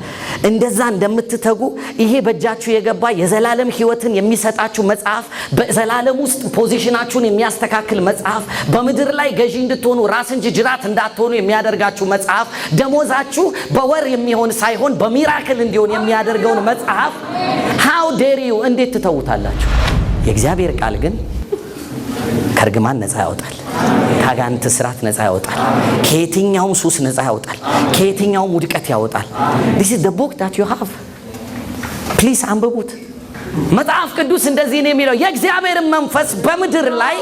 S1: እንደዛ እንደምትተጉ ይሄ በእጃችሁ የገባ የዘላለም ህይወትን የሚሰጣችሁ መጽሐፍ፣ በዘላለም ውስጥ ፖዚሽናችሁን የሚያስተካክል መጽሐፍ፣ በምድር ላይ ገዢ እንድትሆኑ ራስ እንጂ ጅራት እንዳትሆኑ የሚያደርጋችሁ መጽሐፍ፣ ደሞዛችሁ በወር የሚሆን ሳይሆን በሚራክል እንዲሆን የሚያደርገውን መጽሐፍ how dare you እንዴት ትተውታላችሁ? የእግዚአብሔር ቃል ግን ከርግማን ነፃ ያወጣል፣ ከአጋንንት ስራት ነፃ ያወጣል፣ ከየትኛውም ሱስ ነፃ ያወጣል፣ ከየትኛውም ውድቀት ያወጣል። this is the book that you have. please አንብቡት። መጽሐፍ ቅዱስ እንደዚህ ነው የሚለው፣ የእግዚአብሔር መንፈስ በምድር ላይ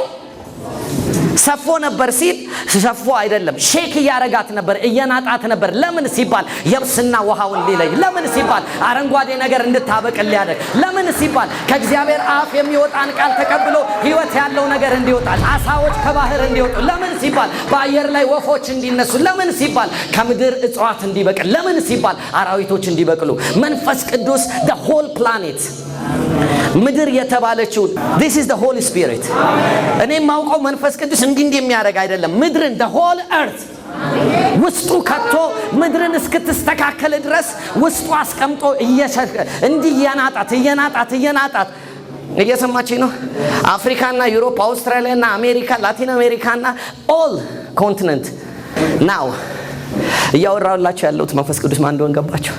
S1: ሰፎ ነበር ሲል ሰፎ አይደለም፣ ሼክ ያረጋት ነበር፣ እየናጣት ነበር። ለምን ሲባል የብስና ውሃውን ሊለይ፣ ለምን ሲባል አረንጓዴ ነገር እንድታበቅል ሊያደርግ፣ ለምን ሲባል ከእግዚአብሔር አፍ የሚወጣን ቃል ተቀብሎ ህይወት ያለው ነገር እንዲወጣል፣ አሳዎች ከባህር እንዲወጡ፣ ለምን ሲባል በአየር ላይ ወፎች እንዲነሱ፣ ለምን ሲባል ከምድር እጽዋት እንዲበቅል፣ ለምን ሲባል አራዊቶች እንዲበቅሉ። መንፈስ ቅዱስ the whole planet ምድር የተባለችው this is the Holy Spirit። እኔ ማውቀው መንፈስ ቅዱስ እንዲህ የሚያደርግ አይደለም። ምድርን the whole earth ውስጡ ከቶ ምድርን እስክትስተካከል ድረስ ውስጡ አስቀምጦ እንዲህ እየናጣት እየሰማችኝ ነው። አፍሪካና ዩሮፕ፣ አውስትራሊያና አሜሪካ፣ ላቲን አሜሪካና all continent now እያወራሁላችሁ ያለሁት መንፈስ ቅዱስ ማን እንደሆነ ገባችሁ?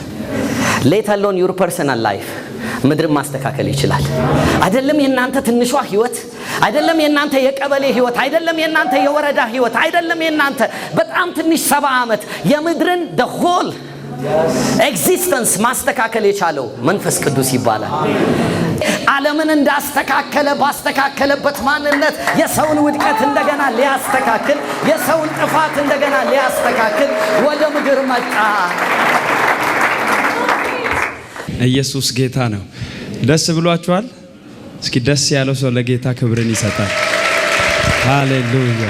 S1: let alone your personal life ምድር ማስተካከል ይችላል። አይደለም የናንተ ትንሿ ህይወት፣ አይደለም የናንተ የቀበሌ ህይወት፣ አይደለም የናንተ የወረዳ ህይወት፣ አይደለም የናንተ በጣም ትንሽ 70 ዓመት የምድርን the whole existence ማስተካከል የቻለው መንፈስ ቅዱስ ይባላል። ዓለምን እንዳስተካከለ ባስተካከለበት ማንነት የሰውን ውድቀት እንደገና ሊያስተካክል፣ የሰውን ጥፋት እንደገና ሊያስተካክል ወደ ምድር መጣ።
S3: ኢየሱስ ጌታ ነው። ደስ ብሏችኋል? እስኪ ደስ ያለው ሰው ለጌታ ክብርን ይሰጣል። ሃሌሉያ።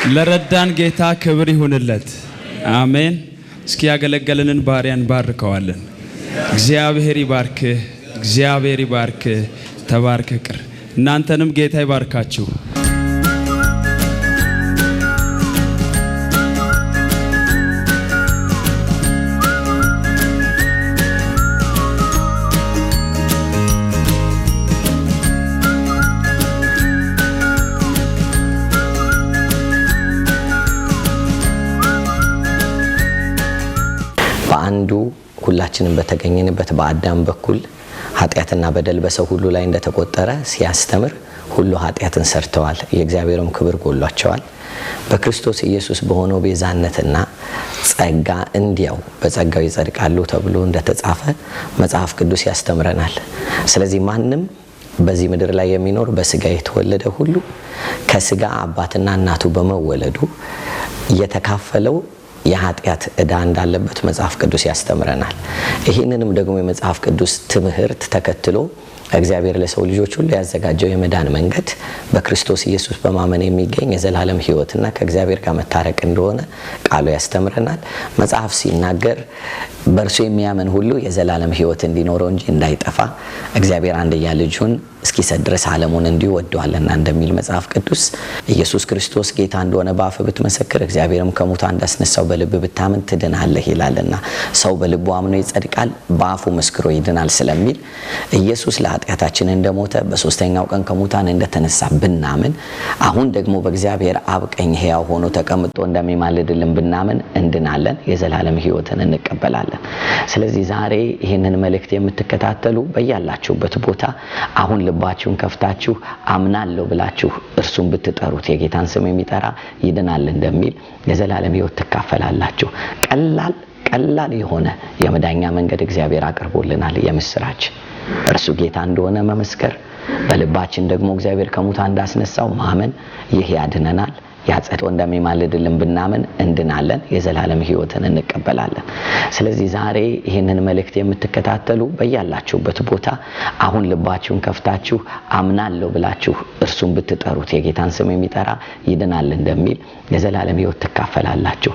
S3: ለረዳን ጌታ ክብር ይሁንለት። አሜን። እስኪ ያገለገለንን ባሪያን ባርከዋለን። እግዚአብሔር ይባርክህ፣ እግዚአብሔር ይባርክህ። ተባርከህ ቅር። እናንተንም ጌታ ይባርካችሁ።
S4: በአንዱ ሁላችንም በተገኘንበት በአዳም በኩል ኃጢአትና በደል በሰው ሁሉ ላይ እንደተቆጠረ ሲያስተምር ሁሉ ኃጢአትን ሰርተዋል፣ የእግዚአብሔርም ክብር ጎሏቸዋል። በክርስቶስ ኢየሱስ በሆነው ቤዛነትና ጸጋ እንዲያው በጸጋው ይጸድቃሉ ተብሎ እንደተጻፈ መጽሐፍ ቅዱስ ያስተምረናል። ስለዚህ ማንም በዚህ ምድር ላይ የሚኖር በስጋ የተወለደ ሁሉ ከስጋ አባትና እናቱ በመወለዱ የተካፈለው የኃጢአት ዕዳ እንዳለበት መጽሐፍ ቅዱስ ያስተምረናል። ይህንንም ደግሞ የመጽሐፍ ቅዱስ ትምህርት ተከትሎ እግዚአብሔር ለሰው ልጆች ሁሉ ያዘጋጀው የመዳን መንገድ በክርስቶስ ኢየሱስ በማመን የሚገኝ የዘላለም ሕይወትና ከእግዚአብሔር ጋር መታረቅ እንደሆነ ቃሉ ያስተምረናል። መጽሐፍ ሲናገር በእርሱ የሚያምን ሁሉ የዘላለም ሕይወት እንዲኖረው እንጂ እንዳይጠፋ እግዚአብሔር አንድያ ልጁን እስኪሰጥ ድረስ ዓለሙን እንዲሁ ወዷልና እንደሚል መጽሐፍ ቅዱስ ኢየሱስ ክርስቶስ ጌታ እንደሆነ በአፍ ብትመሰክር እግዚአብሔርም ከሙታን እንዳስነሳው በልብ ብታምን ትድናለህ ይላልና ሰው በልቡ አምኖ ይጸድቃል፣ በአፉ መስክሮ ይድናል ስለሚል ኢየሱስ ለኃጢአታችን እንደሞተ በሶስተኛው ቀን ከሙታን እንደተነሳ ብናምን አሁን ደግሞ በእግዚአብሔር አብ ቀኝ ሕያው ሆኖ ተቀምጦ እንደሚማልድልን ብናምን እንድናለን፣ የዘላለም ሕይወትን እንቀበላለን። ስለዚህ ዛሬ ይህንን መልእክት የምትከታተሉ በያላችሁበት ቦታ አሁን ልባችሁን ከፍታችሁ አምናለሁ ብላችሁ እርሱን ብትጠሩት የጌታን ስም የሚጠራ ይድናል እንደሚል የዘላለም ሕይወት ትካፈላላችሁ። ቀላል የሆነ የመዳኛ መንገድ እግዚአብሔር አቅርቦልናል። የምስራች እርሱ ጌታ እንደሆነ መመስከር፣ በልባችን ደግሞ እግዚአብሔር ከሙታን እንዳስነሳው ማመን፣ ይህ ያድነናል። ያጸድቆ እንደሚማልድልን ብናምን እንድናለን፣ የዘላለም ሕይወትን እንቀበላለን። ስለዚህ ዛሬ ይህንን መልእክት የምትከታተሉ በያላችሁበት ቦታ አሁን ልባችሁን ከፍታችሁ አምናለሁ ብላችሁ እርሱን ብትጠሩት የጌታን ስም የሚጠራ ይድናል እንደሚል የዘላለም ሕይወት ትካፈላላችሁ።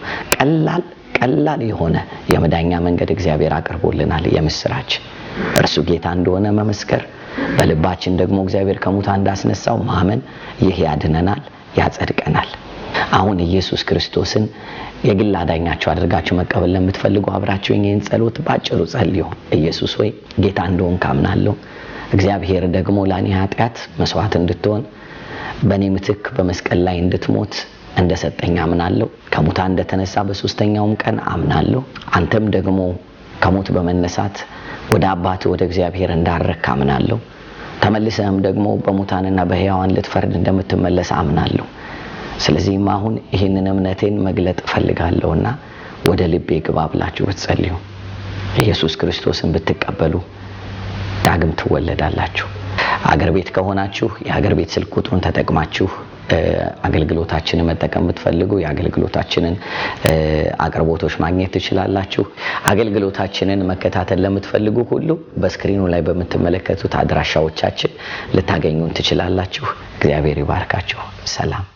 S4: ቀላል የሆነ የመዳኛ መንገድ እግዚአብሔር አቅርቦልናል። የምስራች እርሱ ጌታ እንደሆነ መመስከር፣ በልባችን ደግሞ እግዚአብሔር ከሙታን እንዳስነሳው ማመን፣ ይህ ያድነናል፣ ያጸድቀናል። አሁን ኢየሱስ ክርስቶስን የግል አዳኛችሁ አድርጋችሁ መቀበል ለምትፈልጉ አብራችሁኝ ይህን ጸሎት ባጭሩ ጸልዩ። ኢየሱስ ሆይ ጌታ እንደሆንክ አምናለሁ። እግዚአብሔር ደግሞ ለእኔ ኃጢአት መስዋዕት እንድትሆን በእኔ ምትክ በመስቀል ላይ እንድትሞት እንደሰጠኝ አምናለሁ። ከሙታን እንደተነሳ በሶስተኛውም ቀን አምናለሁ። አንተም ደግሞ ከሞት በመነሳት ወደ አባት ወደ እግዚአብሔር እንዳረክ አምናለሁ። ተመልሰህም ደግሞ በሙታንና በሕያዋን ልትፈርድ እንደምትመለስ አምናለሁ። ስለዚህም አሁን ይህንን እምነቴን መግለጥ እፈልጋለሁና ወደ ልቤ ግባ ብላችሁ ብትጸልዩ ኢየሱስ ክርስቶስን ብትቀበሉ ዳግም ትወለዳላችሁ። አገር ቤት ከሆናችሁ የአገር ቤት ስልክ ቁጥሩን ተጠቅማችሁ አገልግሎታችንን መጠቀም ብትፈልጉ የአገልግሎታችንን አቅርቦቶች ማግኘት ትችላላችሁ። አገልግሎታችንን መከታተል ለምትፈልጉ ሁሉ በስክሪኑ ላይ በምትመለከቱት አድራሻዎቻችን ልታገኙን ትችላላችሁ። እግዚአብሔር ይባርካችሁ። ሰላም።